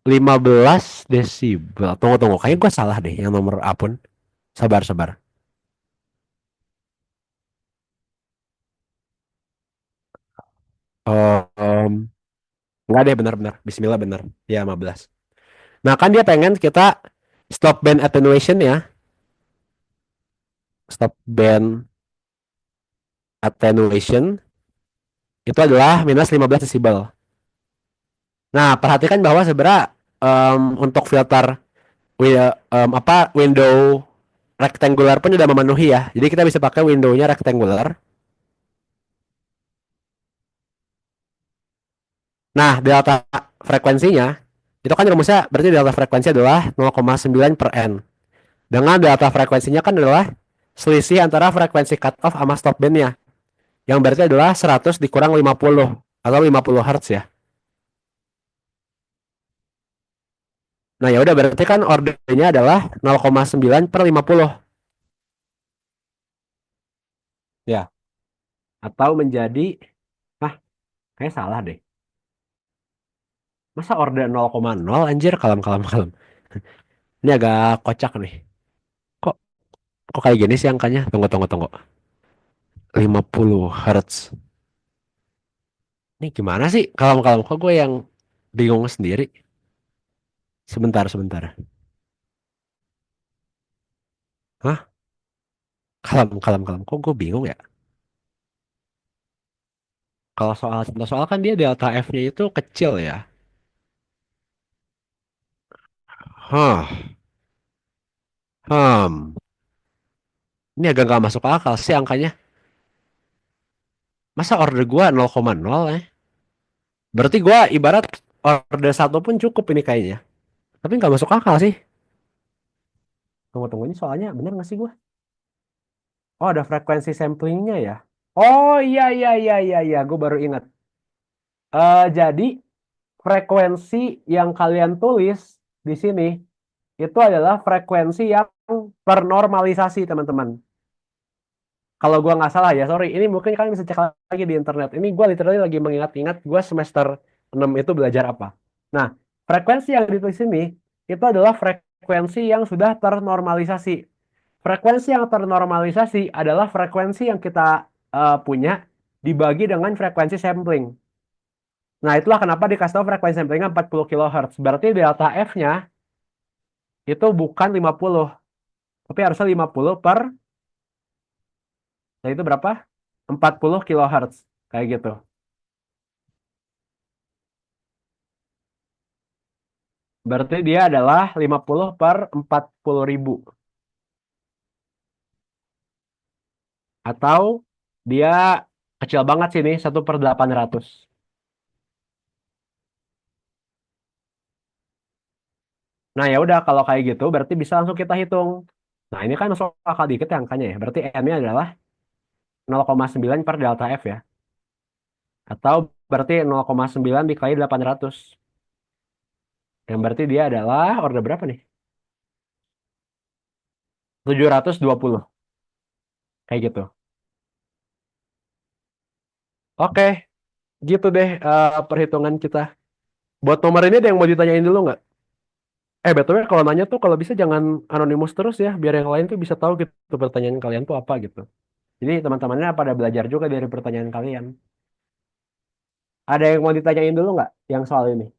15 desibel. Tunggu, tunggu. Kayaknya gue salah deh yang nomor A pun. Sabar, sabar. Oh, enggak deh, benar-benar. Bismillah benar. Ya, 15. Nah, kan dia pengen kita stop band attenuation ya. Stop band attenuation itu adalah minus 15 desibel. Nah, perhatikan bahwa sebenarnya untuk filter apa window rectangular pun sudah memenuhi ya. Jadi kita bisa pakai windownya rectangular. Nah, delta frekuensinya itu kan rumusnya berarti delta frekuensi adalah 0,9 per n. Dengan delta frekuensinya kan adalah selisih antara frekuensi cutoff sama stop bandnya. Yang berarti adalah 100 dikurang 50 atau 50 Hz ya. Nah, ya udah berarti kan ordernya adalah 0,9 per 50. Ya, atau menjadi ah, kayak salah deh. Masa order 0,0 anjir kalem kalem kalem. Ini agak kocak nih. Kok kok kayak gini sih angkanya? Tunggu tunggu tunggu. 50 Hz. Ini gimana sih? Kalem kalem kok gue yang bingung sendiri. Sebentar sebentar. Hah? Kalem kalem kalem. Kok gue bingung ya? Kalau soal contoh soal kan dia delta F-nya itu kecil ya. Hah. Hmm. Ini agak nggak masuk akal sih angkanya. Masa order gua 0,0 ya? Berarti gua ibarat order satu pun cukup ini kayaknya. Tapi nggak masuk akal sih. Tunggu-tunggu ini soalnya bener nggak sih gua? Oh ada frekuensi samplingnya ya? Oh iya iya iya iya iya, gue baru ingat. Jadi frekuensi yang kalian tulis di sini itu adalah frekuensi yang ternormalisasi, teman-teman. Kalau gua nggak salah ya, sorry, ini mungkin kalian bisa cek lagi di internet. Ini gua literally lagi mengingat-ingat gua semester 6 itu belajar apa. Nah, frekuensi yang ditulis ini itu adalah frekuensi yang sudah ternormalisasi. Frekuensi yang ternormalisasi adalah frekuensi yang kita punya dibagi dengan frekuensi sampling. Nah, itulah kenapa dikasih tahu frekuensi samplingnya 40 kHz. Berarti delta F-nya itu bukan 50, tapi harusnya 50 per, nah itu berapa? 40 kHz. Kayak gitu. Berarti dia adalah 50 per 40.000. Atau dia kecil banget sih ini, 1/800. Nah ya udah kalau kayak gitu berarti bisa langsung kita hitung. Nah ini kan masuk akal dikit ya angkanya ya. Berarti N-nya adalah 0,9 per delta F ya. Atau berarti 0,9 dikali 800. Yang berarti dia adalah order berapa nih? 720. Kayak gitu. Oke, gitu deh perhitungan kita. Buat nomor ini ada yang mau ditanyain dulu nggak? BTW kalau nanya tuh kalau bisa jangan anonimus terus ya, biar yang lain tuh bisa tahu gitu pertanyaan kalian tuh apa gitu. Jadi teman-temannya pada belajar juga dari pertanyaan kalian. Ada yang mau ditanyain dulu nggak yang soal ini?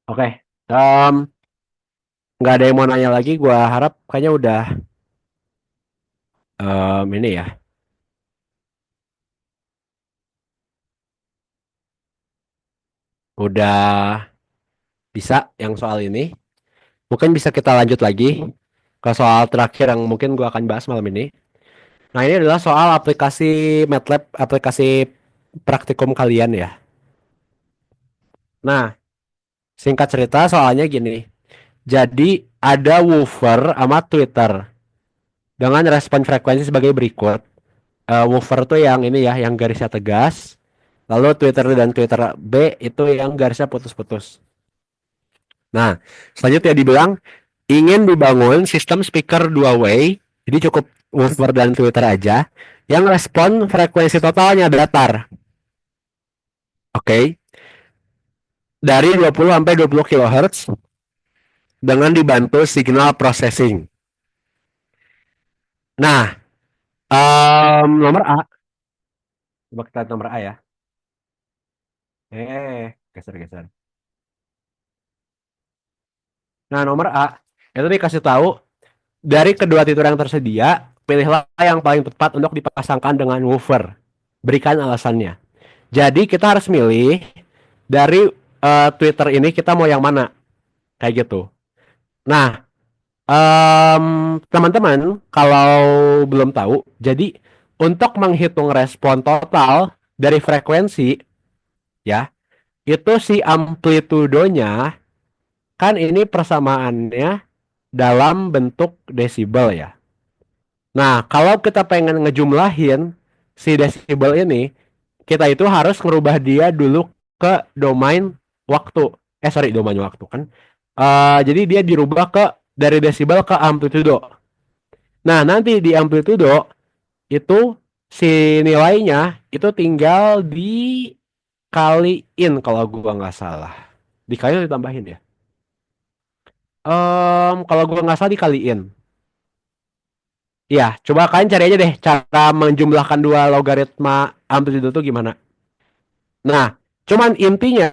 Oke, nggak ada yang mau nanya lagi. Gua harap kayaknya udah ini ya, udah bisa yang soal ini. Mungkin bisa kita lanjut lagi ke soal terakhir yang mungkin gua akan bahas malam ini. Nah, ini adalah soal aplikasi MATLAB, aplikasi praktikum kalian ya. Nah, singkat cerita soalnya gini. Jadi ada woofer sama Twitter dengan respon frekuensi sebagai berikut. Woofer tuh yang ini ya, yang garisnya tegas. Lalu Twitter dan Twitter B itu yang garisnya putus-putus. Nah, selanjutnya dibilang ingin dibangun sistem speaker dua way, jadi cukup woofer dan Twitter aja, yang respon frekuensi totalnya datar. Oke, dari 20 sampai 20 kHz dengan dibantu signal processing. Nah, nomor A, coba kita lihat nomor A ya. Geser-geser. Nah, nomor A, itu dikasih tahu dari kedua titur yang tersedia, pilihlah yang paling tepat untuk dipasangkan dengan woofer. Berikan alasannya. Jadi kita harus milih dari Twitter ini kita mau yang mana, kayak gitu. Nah, teman-teman kalau belum tahu, jadi untuk menghitung respon total dari frekuensi, ya, itu si amplitudonya kan ini persamaannya dalam bentuk desibel ya. Nah, kalau kita pengen ngejumlahin si desibel ini, kita itu harus merubah dia dulu ke domain waktu. Sorry, domain waktu kan. Jadi dia dirubah ke dari desibel ke amplitudo. Nah, nanti di amplitudo itu si nilainya itu tinggal dikaliin kalau gua nggak salah. Dikali atau ditambahin ya? Kalau gua nggak salah dikaliin. Iya, coba kalian cari aja deh cara menjumlahkan dua logaritma amplitudo itu gimana. Nah, cuman intinya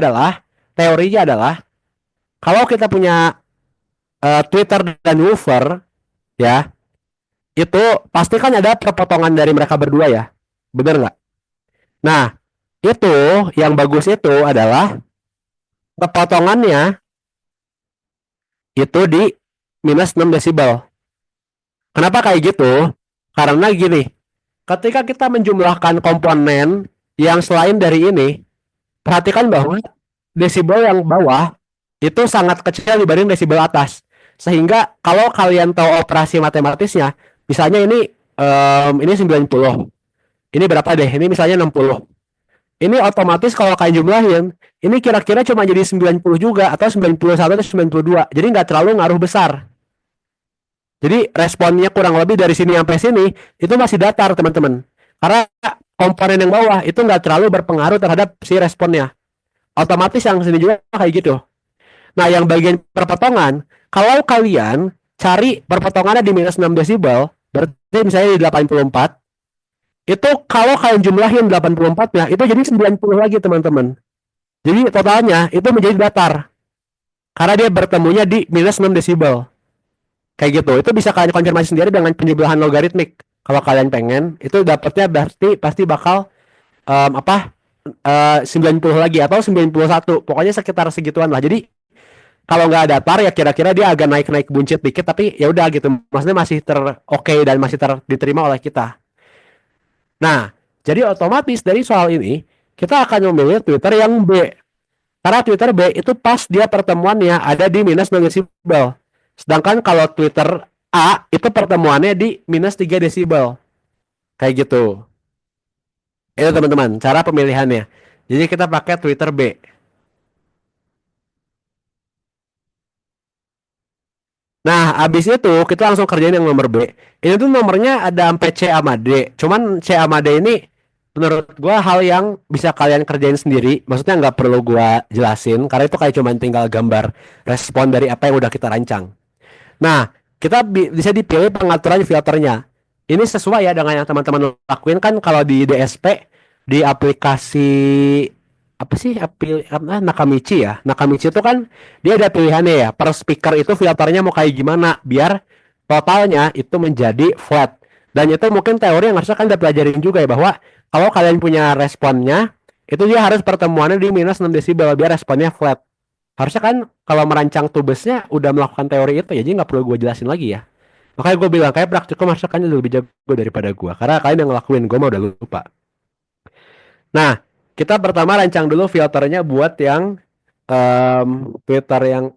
adalah teorinya adalah kalau kita punya Twitter dan Woofer ya, itu pasti kan ada perpotongan dari mereka berdua ya. Bener nggak? Nah, Itu yang bagus itu adalah kepotongannya itu di minus 6 desibel. Kenapa kayak gitu? Karena gini, ketika kita menjumlahkan komponen yang selain dari ini, perhatikan bahwa desibel yang bawah itu sangat kecil dibanding desibel atas. Sehingga kalau kalian tahu operasi matematisnya, misalnya ini 90. Ini berapa deh? Ini misalnya 60. Ini otomatis kalau kalian jumlahin, ini kira-kira cuma jadi 90 juga atau 91 atau 92. Jadi nggak terlalu ngaruh besar. Jadi responnya kurang lebih dari sini sampai sini itu masih datar teman-teman. Karena komponen yang bawah itu nggak terlalu berpengaruh terhadap si responnya. Otomatis yang sini juga kayak gitu. Nah, yang bagian perpotongan, kalau kalian cari perpotongannya di minus 6 desibel, berarti misalnya di 84, itu kalau kalian jumlahin 84-nya, itu jadi 90 lagi teman-teman. Jadi totalnya itu menjadi datar. Karena dia bertemunya di minus 6 desibel. Kayak gitu. Itu bisa kalian konfirmasi sendiri dengan penjumlahan logaritmik. Kalau kalian pengen, itu dapatnya berarti pasti bakal em, apa 90 lagi atau 91. Pokoknya sekitar segituan lah. Jadi kalau nggak datar ya kira-kira dia agak naik-naik buncit dikit tapi ya udah gitu. Maksudnya masih oke dan masih diterima oleh kita. Nah, jadi otomatis dari soal ini kita akan memilih Twitter yang B. Karena Twitter B itu pas dia pertemuannya ada di minus 6 desibel. Sedangkan kalau Twitter A itu pertemuannya di minus 3 desibel. Kayak gitu. Itu teman-teman, cara pemilihannya. Jadi kita pakai Twitter B. Nah, abis itu kita langsung kerjain yang nomor B. Ini tuh nomornya ada sampai C sama D. Cuman C sama D ini menurut gua hal yang bisa kalian kerjain sendiri. Maksudnya nggak perlu gua jelasin karena itu kayak cuman tinggal gambar respon dari apa yang udah kita rancang. Nah, kita bisa dipilih pengaturan filternya. Ini sesuai ya dengan yang teman-teman lakuin kan kalau di DSP di aplikasi apa sih Nakamichi ya. Nakamichi itu kan dia ada pilihannya ya. Per speaker itu filternya mau kayak gimana biar totalnya itu menjadi flat. Dan itu mungkin teori yang harusnya kan udah pelajarin juga ya bahwa kalau kalian punya responnya itu dia harus pertemuannya di minus 6 desibel biar responnya flat. Harusnya kan kalau merancang tubesnya udah melakukan teori itu ya, jadi nggak perlu gue jelasin lagi ya. Makanya gue bilang kayak praktikum harusnya kan lebih jago daripada gue. Karena kalian yang ngelakuin, gue mah udah lupa. Nah, kita pertama rancang dulu filternya buat yang Twitter yang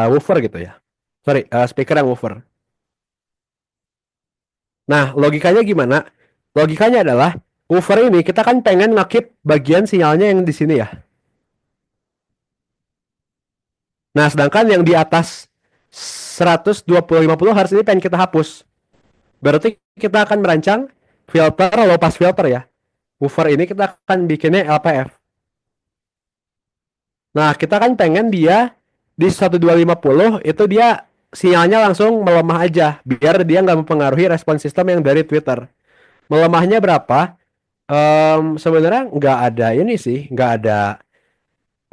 woofer gitu ya. Sorry, speaker yang woofer. Nah, logikanya gimana? Logikanya adalah woofer ini kita kan pengen ngakip bagian sinyalnya yang di sini ya. Nah, sedangkan yang di atas 120-50 Hz ini pengen kita hapus. Berarti kita akan merancang filter low pass filter ya. Woofer ini kita akan bikinnya LPF. Nah, kita kan pengen dia di 1250 itu dia sinyalnya langsung melemah aja biar dia nggak mempengaruhi respon sistem yang dari Twitter. Melemahnya berapa? Sebenarnya nggak ada ini sih, nggak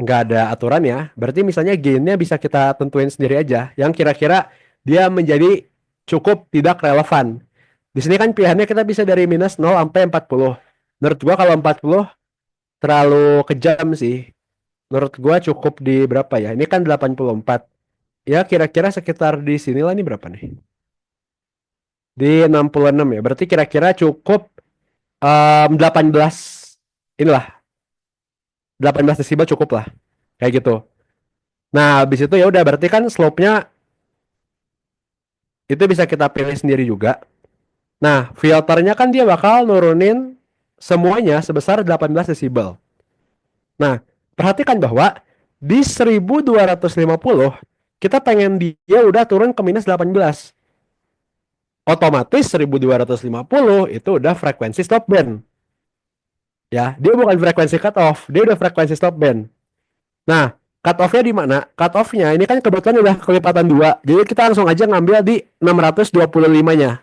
ada aturan ya. Berarti misalnya gainnya bisa kita tentuin sendiri aja. Yang kira-kira dia menjadi cukup tidak relevan. Di sini kan pilihannya kita bisa dari minus 0 sampai 40. Menurut gua kalau 40 terlalu kejam sih. Menurut gua cukup di berapa ya? Ini kan 84. Ya kira-kira sekitar di sinilah nih berapa nih? Di 66 ya. Berarti kira-kira cukup 18 inilah 18 desibel cukup lah. Kayak gitu. Nah, habis itu ya udah berarti kan slope-nya itu bisa kita pilih sendiri juga. Nah, filternya kan dia bakal nurunin semuanya sebesar 18 desibel. Nah, perhatikan bahwa di 1250 kita pengen dia udah turun ke minus 18. Otomatis 1250 itu udah frekuensi stop band. Ya, dia bukan frekuensi cut off, dia udah frekuensi stop band. Nah, cut off-nya di mana? Cut off-nya ini kan kebetulan udah kelipatan 2. Jadi kita langsung aja ngambil di 625-nya.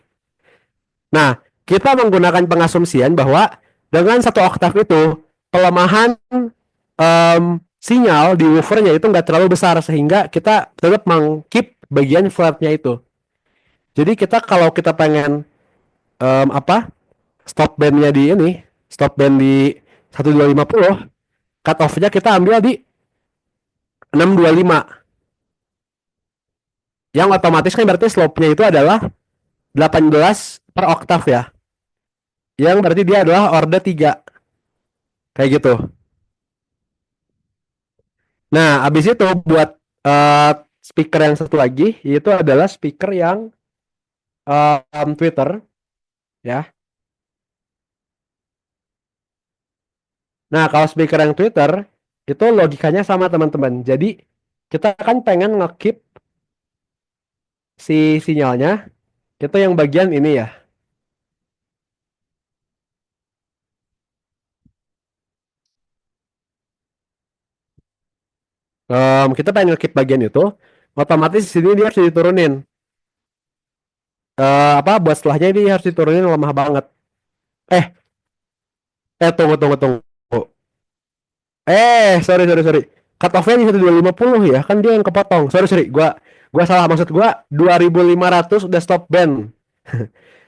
Nah, kita menggunakan pengasumsian bahwa dengan satu oktav itu pelemahan sinyal di woofernya itu nggak terlalu besar sehingga kita tetap mengkeep bagian flatnya itu. Jadi kita kalau kita pengen apa stop bandnya di ini, stop band di 1250, cut off-nya kita ambil di 625. Yang otomatis kan berarti slope-nya itu adalah 18 per oktav ya. Yang berarti dia adalah order 3. Kayak gitu. Nah, habis itu buat eh, speaker yang satu lagi, itu adalah speaker yang Twitter ya. Nah, kalau speaker yang Twitter itu logikanya sama teman-teman. Jadi kita kan pengen ngekeep si sinyalnya itu yang bagian ini ya. Kita pengen ngekeep bagian itu, otomatis di sini dia harus diturunin. Apa buat setelahnya ini harus diturunin lemah banget. Eh, tunggu tunggu tunggu. Sorry sorry sorry. Cut off-nya di 1250 ya, kan dia yang kepotong. Sorry sorry, gua salah, maksud gua 2500 udah stop band.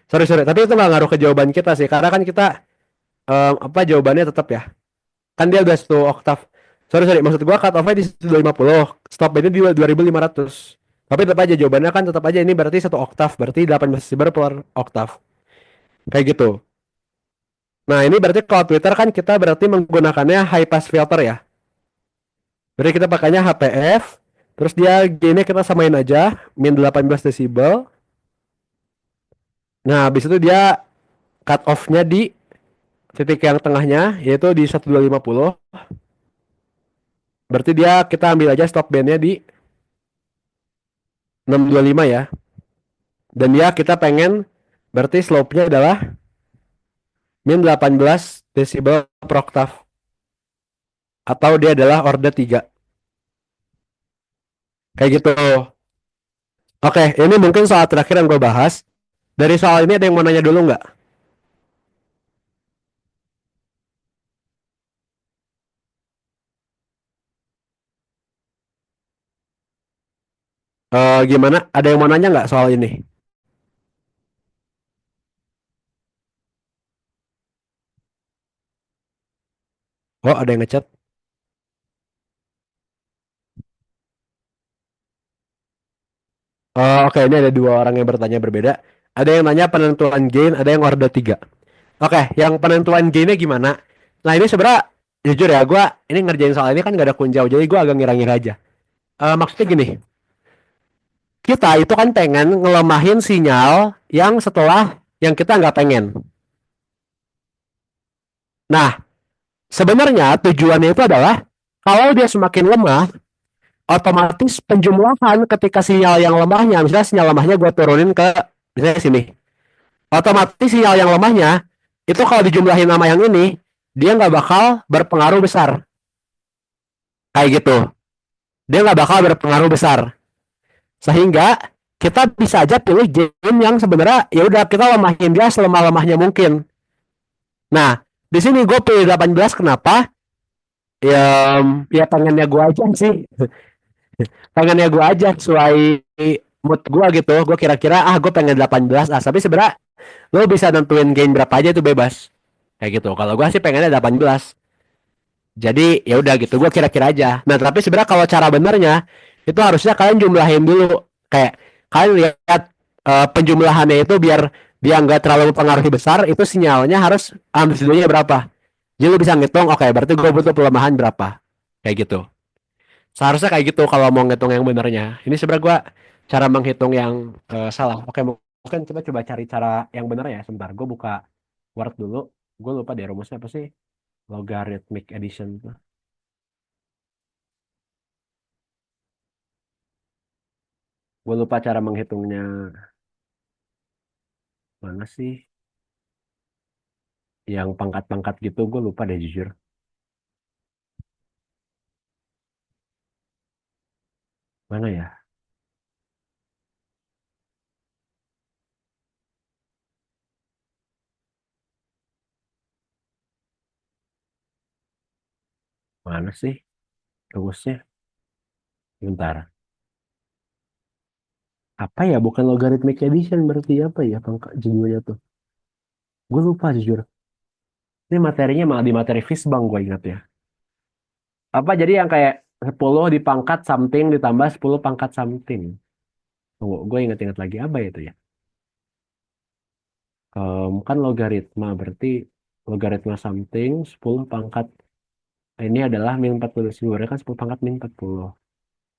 Sorry sorry, tapi itu nggak ngaruh ke jawaban kita sih, karena kan kita apa jawabannya tetap ya. Kan dia udah satu oktav. Sorry sorry, maksud gua cut off-nya di 1250, stop bandnya di 2500. Tapi tetap aja jawabannya kan tetap aja ini berarti satu oktav, berarti 18 decibel per oktav. Kayak gitu. Nah, ini berarti kalau Twitter kan kita berarti menggunakannya high pass filter ya. Berarti kita pakainya HPF, terus dia gainnya kita samain aja, min 18 decibel. Nah, habis itu dia cut off-nya di titik yang tengahnya, yaitu di 1250. Berarti dia kita ambil aja stop band-nya di 625 ya. Dan dia kita pengen, berarti slope-nya adalah min 18 decibel per oktav. Atau dia adalah order 3. Kayak gitu. Oke, ini mungkin soal terakhir yang gue bahas. Dari soal ini ada yang mau nanya dulu nggak? Gimana? Ada yang mau nanya nggak soal ini? Oh, ada yang ngechat. Oke, ini ada dua orang yang bertanya berbeda. Ada yang nanya penentuan gain, ada yang order 3. Oke, yang penentuan gainnya gimana? Nah, ini sebenarnya jujur ya, gue ini ngerjain soal ini kan gak ada kunjau, jadi gue agak ngira-ngira aja. Maksudnya gini, kita itu kan pengen ngelemahin sinyal yang setelah yang kita nggak pengen. Nah, sebenarnya tujuannya itu adalah kalau dia semakin lemah, otomatis penjumlahan ketika sinyal yang lemahnya, misalnya sinyal lemahnya gue turunin ke misalnya sini, otomatis sinyal yang lemahnya itu kalau dijumlahin sama yang ini, dia nggak bakal berpengaruh besar, kayak gitu. Dia nggak bakal berpengaruh besar, sehingga kita bisa aja pilih game yang sebenarnya ya udah kita lemahin dia selemah lemahnya mungkin. Nah, di sini gue pilih 18, kenapa? Ya, ya pengennya gue aja sih, pengennya gue aja sesuai mood gue gitu. Gue kira-kira gue pengen 18 tapi sebenarnya lo bisa nentuin gain berapa aja itu bebas. Kayak gitu. Kalau gue sih pengennya 18. Jadi ya udah gitu. Gue kira-kira aja. Nah, tapi sebenarnya kalau cara benernya itu harusnya kalian jumlahin dulu. Kayak kalian lihat penjumlahannya itu biar dia nggak terlalu mempengaruhi besar. Itu sinyalnya harus amplitudonya berapa. Jadi lo bisa ngitung. Oke, berarti gue butuh pelemahan berapa. Kayak gitu. Seharusnya kayak gitu kalau mau ngitung yang benernya. Ini sebenarnya gue cara menghitung yang salah. Oke, mungkin kita coba cari cara yang bener ya. Sebentar, gue buka Word dulu. Gue lupa deh rumusnya apa sih? Logarithmic addition tuh. Gue lupa cara menghitungnya. Mana sih? Yang pangkat-pangkat gitu, gue lupa deh jujur. Mana ya? Mana sih rumusnya? Bentar. Apa ya? Bukan logarithmic addition, berarti apa ya pangkat judulnya tuh? Gue lupa jujur. Ini materinya malah di materi Fisbang gue ingat ya. Apa jadi yang kayak 10 dipangkat something ditambah 10 pangkat something. Tunggu, gue ingat-ingat lagi apa itu ya? Kan logaritma, berarti logaritma something 10 pangkat. Ini adalah min 40. Sebenarnya kan 10 pangkat min 40.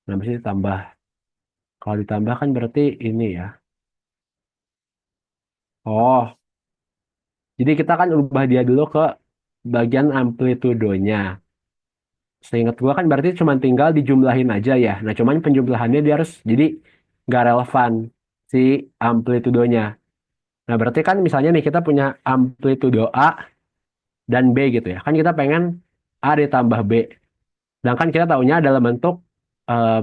Nah, bisa ditambah. Kalau ditambah kan berarti ini ya. Oh, jadi kita kan ubah dia dulu ke bagian amplitudonya. Seingat gua kan berarti cuma tinggal dijumlahin aja ya. Nah, cuman penjumlahannya dia harus jadi nggak relevan si amplitudonya. Nah, berarti kan misalnya nih kita punya amplitudo A dan B gitu ya. Kan kita pengen A ditambah B. Sedangkan kita tahunya dalam bentuk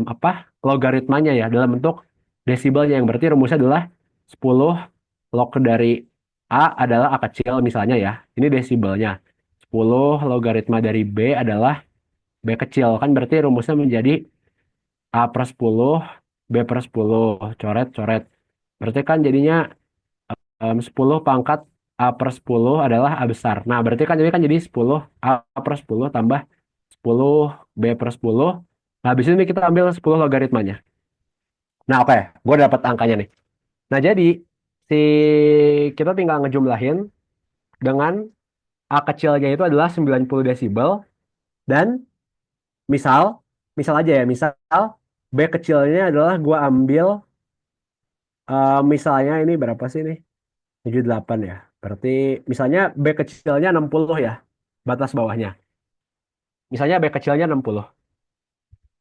apa logaritmanya ya, dalam bentuk desibelnya yang berarti rumusnya adalah 10 log dari A adalah A kecil misalnya ya. Ini desibelnya. 10 logaritma dari B adalah B kecil. Kan berarti rumusnya menjadi A per 10, B per 10. Coret, coret. Berarti kan jadinya 10 pangkat A per 10 adalah A besar. Nah, berarti kan ini kan jadi 10 A per 10 tambah 10 B per 10. Nah, habis ini kita ambil 10 logaritmanya. Nah, oke. Gue dapat angkanya nih. Nah, jadi si kita tinggal ngejumlahin dengan A kecilnya itu adalah 90 desibel dan misal misal aja ya, misal B kecilnya adalah gue ambil misalnya ini berapa sih nih? 78 ya. Berarti misalnya B kecilnya 60 ya, batas bawahnya. Misalnya B kecilnya 60.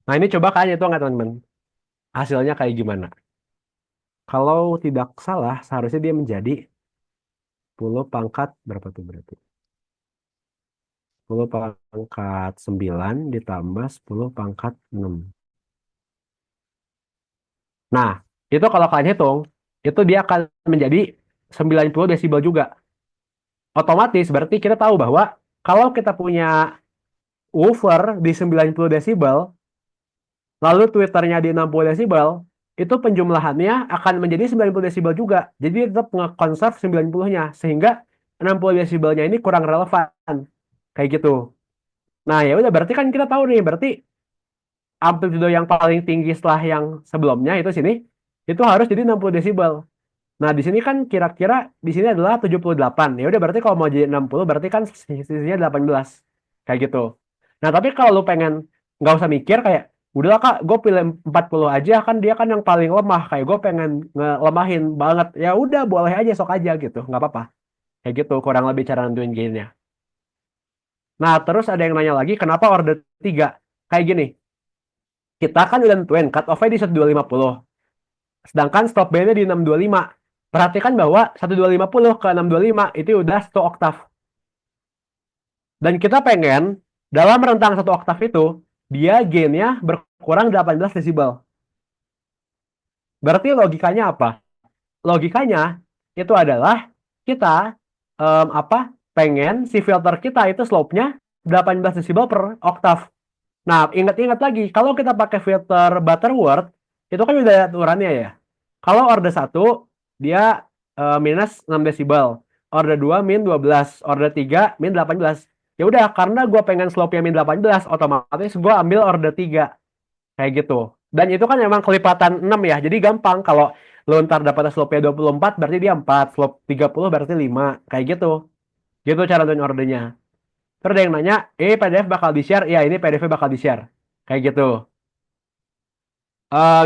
Nah, ini coba kalian itu nggak teman-teman? Hasilnya kayak gimana? Kalau tidak salah, seharusnya dia menjadi 10 pangkat berapa tuh berarti? 10 pangkat 9 ditambah 10 pangkat 6. Nah, itu kalau kalian hitung, itu dia akan menjadi 90 desibel juga. Otomatis berarti kita tahu bahwa kalau kita punya woofer di 90 desibel, lalu tweeternya di 60 desibel, itu penjumlahannya akan menjadi 90 desibel juga. Jadi tetap nge-conserve 90-nya, sehingga 60 desibelnya ini kurang relevan. Kayak gitu. Nah, ya udah berarti kan kita tahu nih, berarti amplitudo yang paling tinggi setelah yang sebelumnya itu sini, itu harus jadi 60 desibel. Nah, di sini kan kira-kira di sini adalah 78. Ya udah berarti kalau mau jadi 60 berarti kan sisinya 18. Kayak gitu. Nah, tapi kalau lu pengen nggak usah mikir kayak udahlah Kak, gue pilih 40 aja kan dia kan yang paling lemah. Kayak gue pengen ngelemahin banget. Ya udah boleh aja sok aja gitu, nggak apa-apa. Kayak gitu kurang lebih cara nentuin gainnya. Nah, terus ada yang nanya lagi kenapa order 3? Kayak gini, kita kan udah nentuin cut off-nya di 1250. Sedangkan stop band-nya di 625. Perhatikan bahwa 1250 ke 625 itu udah satu oktav. Dan kita pengen dalam rentang satu oktav itu dia gain-nya berkurang 18 desibel. Berarti logikanya apa? Logikanya itu adalah kita apa pengen si filter kita itu slope-nya 18 desibel per oktav. Nah, ingat-ingat lagi, kalau kita pakai filter Butterworth, itu kan udah ada aturannya ya. Kalau order satu dia minus 6 desibel. Order 2 min 12. Order 3 min 18. Ya udah, karena gue pengen slope-nya min 18, otomatis gue ambil order 3. Kayak gitu. Dan itu kan memang kelipatan 6 ya. Jadi gampang kalau lo ntar dapat slope-nya 24, berarti dia 4. Slope 30 berarti 5. Kayak gitu. Gitu cara nentuin ordernya. Terus ada yang nanya, PDF bakal di-share? Ya, ini PDF bakal di-share. Kayak gitu.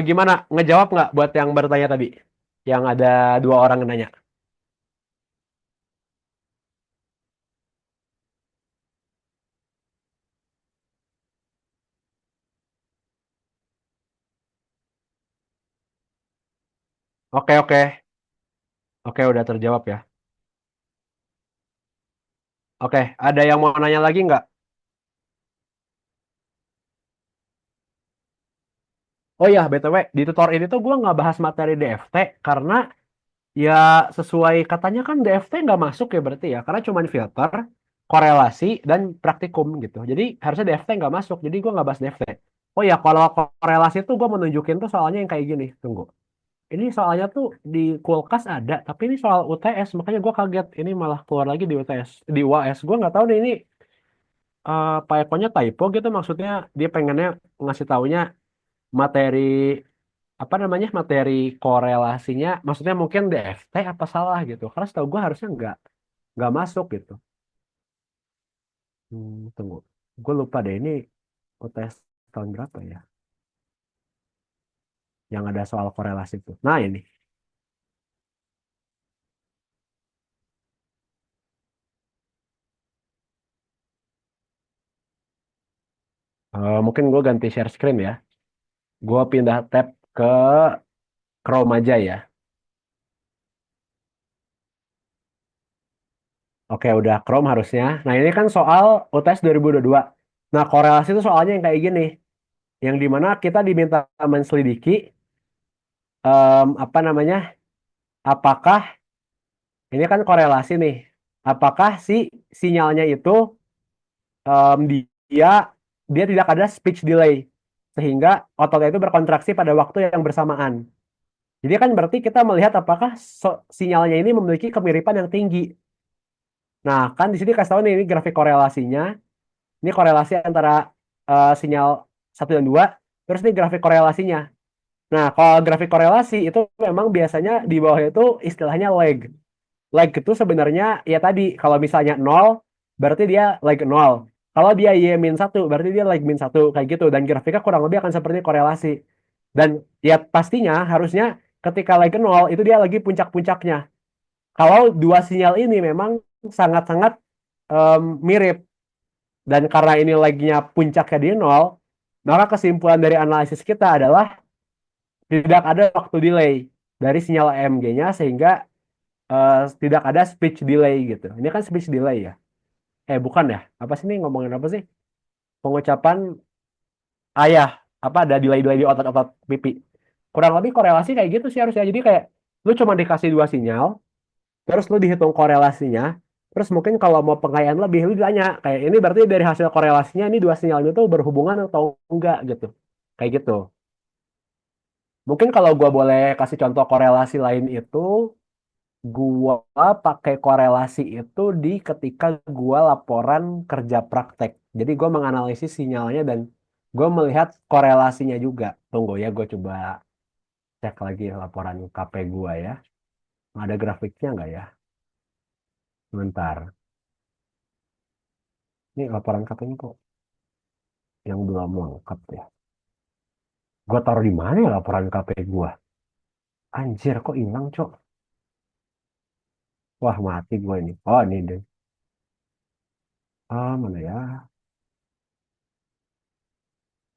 Gimana? Ngejawab nggak buat yang bertanya tadi? Yang ada dua orang yang nanya. Oke, oke. Oke, udah terjawab ya. Oke, ada yang mau nanya lagi nggak? Oh iya, BTW, di tutor ini tuh gue nggak bahas materi DFT karena ya sesuai katanya kan DFT nggak masuk ya berarti ya. Karena cuma filter, korelasi, dan praktikum gitu. Jadi harusnya DFT nggak masuk, jadi gue nggak bahas DFT. Oh ya, kalau korelasi tuh gue menunjukin tuh soalnya yang kayak gini. Tunggu. Ini soalnya tuh di kulkas ada, tapi ini soal UTS, makanya gue kaget. Ini malah keluar lagi di UTS, di UAS. Gue nggak tahu nih ini Pak Ekonya typo gitu, maksudnya dia pengennya ngasih taunya materi apa namanya materi korelasinya, maksudnya mungkin DFT apa salah gitu. Karena setahu gue harusnya nggak masuk gitu. Tunggu, gue lupa deh ini UTS tahun berapa ya, yang ada soal korelasi itu. Nah ini. Mungkin gue ganti share screen ya. Gue pindah tab ke Chrome aja ya. Oke, udah Chrome harusnya. Nah, ini kan soal UTS 2022. Nah, korelasi itu soalnya yang kayak gini. Yang dimana kita diminta menselidiki, apa namanya, apakah, ini kan korelasi nih. Apakah si sinyalnya itu, dia, dia tidak ada speech delay. Sehingga ototnya itu berkontraksi pada waktu yang bersamaan. Jadi kan berarti kita melihat apakah sinyalnya ini memiliki kemiripan yang tinggi. Nah, kan di sini kasih tahu nih, ini grafik korelasinya. Ini korelasi antara sinyal satu dan dua. Terus ini grafik korelasinya. Nah, kalau grafik korelasi itu memang biasanya di bawah itu istilahnya lag. Lag itu sebenarnya ya tadi, kalau misalnya nol, berarti dia lag nol. Kalau dia Y min satu, berarti dia lag min satu. Kayak gitu. Dan grafiknya kurang lebih akan seperti korelasi. Dan ya pastinya harusnya ketika lag nol, itu dia lagi puncak-puncaknya. Kalau dua sinyal ini memang sangat-sangat mirip. Dan karena ini lagi-nya puncaknya di nol, maka kesimpulan dari analisis kita adalah tidak ada waktu delay dari sinyal AMG-nya sehingga tidak ada speech delay gitu. Ini kan speech delay ya. Bukan ya. Apa sih ini ngomongin apa sih? Pengucapan ayah. Apa ada delay-delay di otot-otot pipi. Kurang lebih korelasi kayak gitu sih harusnya. Jadi kayak lu cuma dikasih dua sinyal, terus lu dihitung korelasinya, terus mungkin kalau mau pengayaan lebih, lu ditanya, kayak ini berarti dari hasil korelasinya, ini dua sinyal itu berhubungan atau enggak gitu. Kayak gitu. Mungkin kalau gua boleh kasih contoh korelasi lain itu, gua pakai korelasi itu di ketika gua laporan kerja praktek. Jadi gua menganalisis sinyalnya dan gua melihat korelasinya juga. Tunggu ya, gua coba cek lagi laporan KP gua ya. Ada grafiknya nggak ya? Sebentar. Ini laporan KP-nya kok yang belum lengkap ya. Gua taruh di mana ya laporan KP gua? Anjir, kok hilang, Cok? Wah, mati gua ini. Oh, ini deh. Mana ya?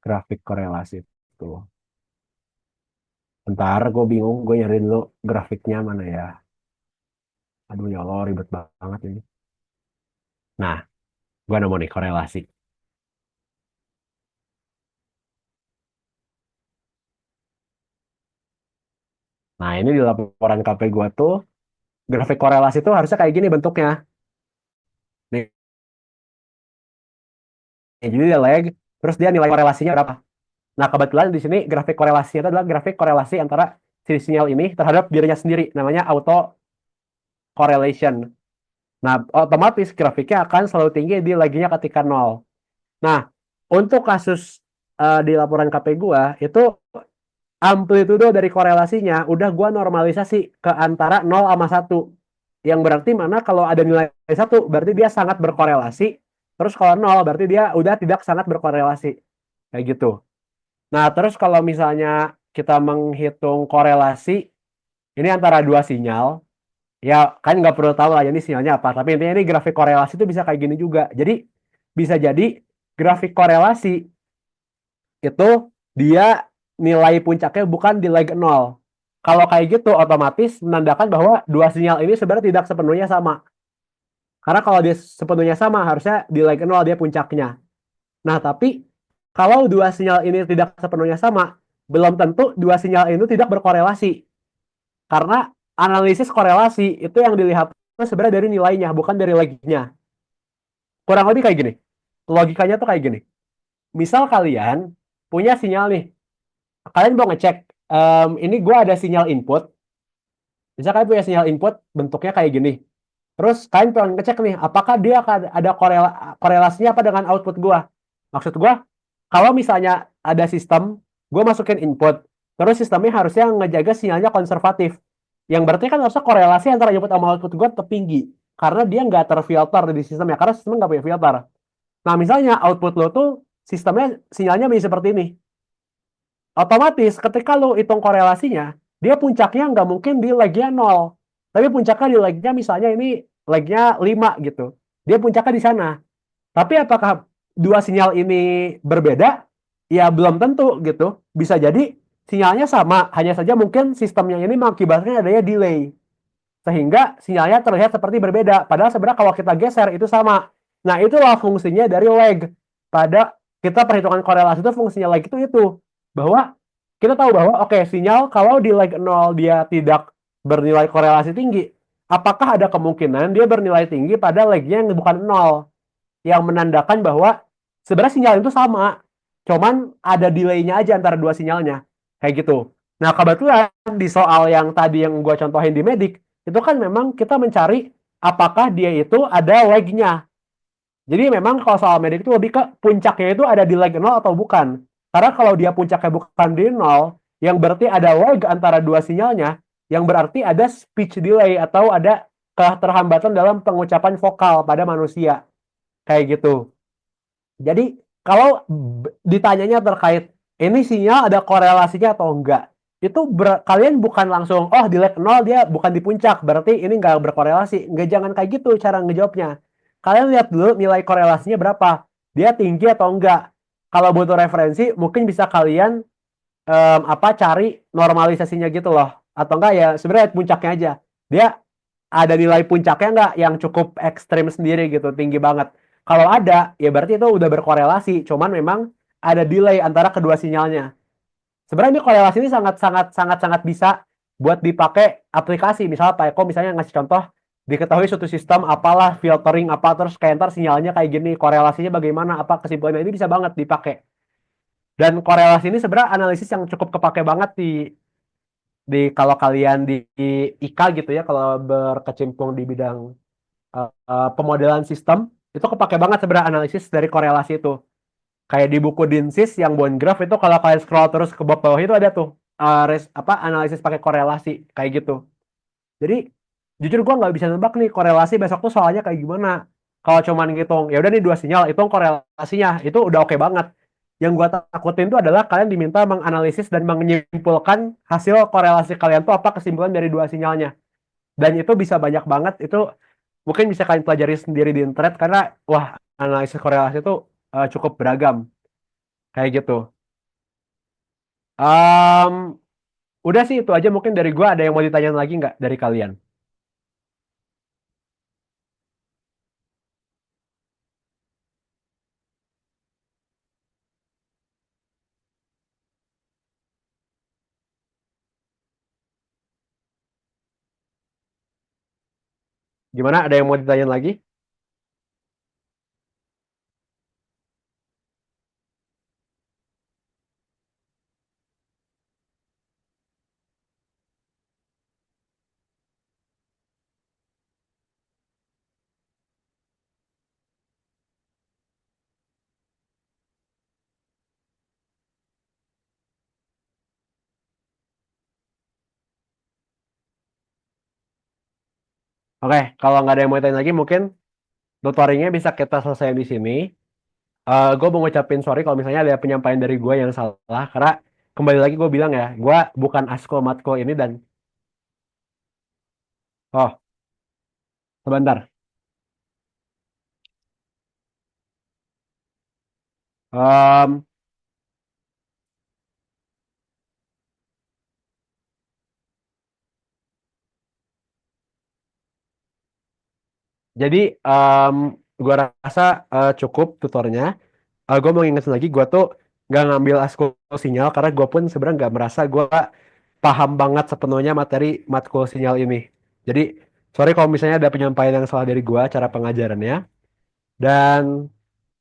Grafik korelasi itu. Bentar, gue bingung. Gue nyari dulu grafiknya mana ya. Aduh, ya Allah, ribet banget ini. Nah, gue nemu nih korelasi. Nah, ini di laporan KP gua tuh, grafik korelasi tuh harusnya kayak gini bentuknya. Nih, jadi dia lag, terus dia nilai korelasinya berapa. Nah, kebetulan di sini grafik korelasinya itu adalah grafik korelasi antara si sinyal ini terhadap dirinya sendiri. Namanya auto correlation. Nah, otomatis grafiknya akan selalu tinggi di laginya ketika nol. Nah, untuk kasus di laporan KP gua itu amplitudo dari korelasinya udah gua normalisasi ke antara nol sama satu. Yang berarti mana kalau ada nilai satu berarti dia sangat berkorelasi. Terus kalau nol berarti dia udah tidak sangat berkorelasi. Kayak gitu. Nah, terus kalau misalnya kita menghitung korelasi ini antara dua sinyal, ya kan nggak perlu tahu lah ini sinyalnya apa. Tapi intinya ini grafik korelasi itu bisa kayak gini juga. Jadi bisa jadi grafik korelasi itu dia nilai puncaknya bukan di leg nol. Kalau kayak gitu otomatis menandakan bahwa dua sinyal ini sebenarnya tidak sepenuhnya sama. Karena kalau dia sepenuhnya sama harusnya di leg nol dia puncaknya. Nah, tapi kalau dua sinyal ini tidak sepenuhnya sama, belum tentu dua sinyal ini tidak berkorelasi. Karena analisis korelasi itu yang dilihat sebenarnya dari nilainya, bukan dari leg-nya. Kurang lebih kayak gini. Logikanya tuh kayak gini. Misal kalian punya sinyal nih, kalian mau ngecek Ini gue ada sinyal input. Bisa kalian punya sinyal input bentuknya kayak gini. Terus kalian pengen ngecek nih, apakah dia akan ada korelasinya apa dengan output gua? Maksud gua, kalau misalnya ada sistem, gua masukin input, terus sistemnya harusnya ngejaga sinyalnya konservatif. Yang berarti kan harusnya korelasi antara input sama output gua tetap tinggi. Karena dia nggak terfilter di sistemnya, karena sistemnya nggak punya filter. Nah, misalnya output lo tuh sistemnya sinyalnya bisa seperti ini. Otomatis ketika lo hitung korelasinya, dia puncaknya nggak mungkin di legnya 0. Tapi puncaknya di legnya misalnya ini legnya 5 gitu. Dia puncaknya di sana. Tapi apakah dua sinyal ini berbeda? Ya belum tentu gitu. Bisa jadi sinyalnya sama, hanya saja mungkin sistemnya ini mengakibatkan adanya delay. Sehingga sinyalnya terlihat seperti berbeda. Padahal sebenarnya kalau kita geser itu sama. Nah, itulah fungsinya dari lag. Pada kita perhitungan korelasi itu fungsinya lag itu. Bahwa kita tahu bahwa oke, sinyal kalau di lag 0 dia tidak bernilai korelasi tinggi, apakah ada kemungkinan dia bernilai tinggi pada lagnya yang bukan 0, yang menandakan bahwa sebenarnya sinyal itu sama, cuman ada delay-nya aja antara dua sinyalnya, kayak gitu. Nah, kebetulan di soal yang tadi yang gue contohin di Medik, itu kan memang kita mencari apakah dia itu ada lag-nya. Jadi memang kalau soal Medik itu lebih ke puncaknya itu ada di lag 0 atau bukan. Karena kalau dia puncaknya bukan di 0, yang berarti ada lag antara dua sinyalnya, yang berarti ada speech delay atau ada keterhambatan dalam pengucapan vokal pada manusia. Kayak gitu. Jadi kalau ditanyanya terkait ini sinyal ada korelasinya atau enggak, itu kalian bukan langsung oh di leg 0 dia bukan di puncak, berarti ini enggak berkorelasi. Enggak, jangan kayak gitu cara ngejawabnya. Kalian lihat dulu nilai korelasinya berapa. Dia tinggi atau enggak. Kalau butuh referensi, mungkin bisa kalian cari normalisasinya gitu loh. Atau enggak ya sebenarnya puncaknya aja. Dia ada nilai puncaknya nggak yang cukup ekstrim sendiri gitu, tinggi banget. Kalau ada, ya berarti itu udah berkorelasi. Cuman memang ada delay antara kedua sinyalnya. Sebenarnya ini korelasi ini sangat sangat sangat sangat bisa buat dipakai aplikasi. Misalnya Pak Eko misalnya ngasih contoh, diketahui suatu sistem apalah filtering apa terus kayak ntar sinyalnya kayak gini, korelasinya bagaimana, apa kesimpulannya, ini bisa banget dipakai. Dan korelasi ini sebenarnya analisis yang cukup kepake banget di kalau kalian di IKA gitu ya, kalau berkecimpung di bidang pemodelan sistem, itu kepake banget sebenarnya analisis dari korelasi itu. Kayak di buku Dinsys yang Bone Graph itu kalau kalian scroll terus ke bawah itu ada tuh analisis pakai korelasi kayak gitu. Jadi jujur gue nggak bisa nebak nih korelasi besok tuh soalnya kayak gimana. Kalau cuman ngitung ya udah nih dua sinyal itu korelasinya itu udah oke banget. Yang gue takutin itu adalah kalian diminta menganalisis dan menyimpulkan hasil korelasi kalian tuh apa kesimpulan dari dua sinyalnya. Dan itu bisa banyak banget, itu mungkin bisa kalian pelajari sendiri di internet karena wah, analisis korelasi itu cukup beragam kayak gitu. Em, udah sih itu aja mungkin dari gua. Ada yang mau ditanyain lagi nggak dari kalian? Gimana? Ada yang mau ditanyain lagi? Oke, kalau nggak ada yang mau ditanyain lagi mungkin tutorialnya bisa kita selesai di sini. Gue mau ngucapin sorry kalau misalnya ada penyampaian dari gue yang salah karena kembali lagi gue bilang ya, gue bukan askul matkul ini dan oh sebentar. Em, jadi gue rasa cukup tutornya. Gue mau ngingetin lagi, gue tuh nggak ngambil askul sinyal karena gue pun sebenarnya nggak merasa gue paham banget sepenuhnya materi matkul sinyal ini. Jadi sorry kalau misalnya ada penyampaian yang salah dari gue cara pengajarannya. Dan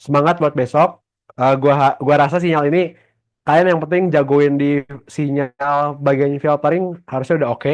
semangat buat besok. Gua rasa sinyal ini Kalian yang penting jagoin di sinyal bagian filtering harusnya udah oke.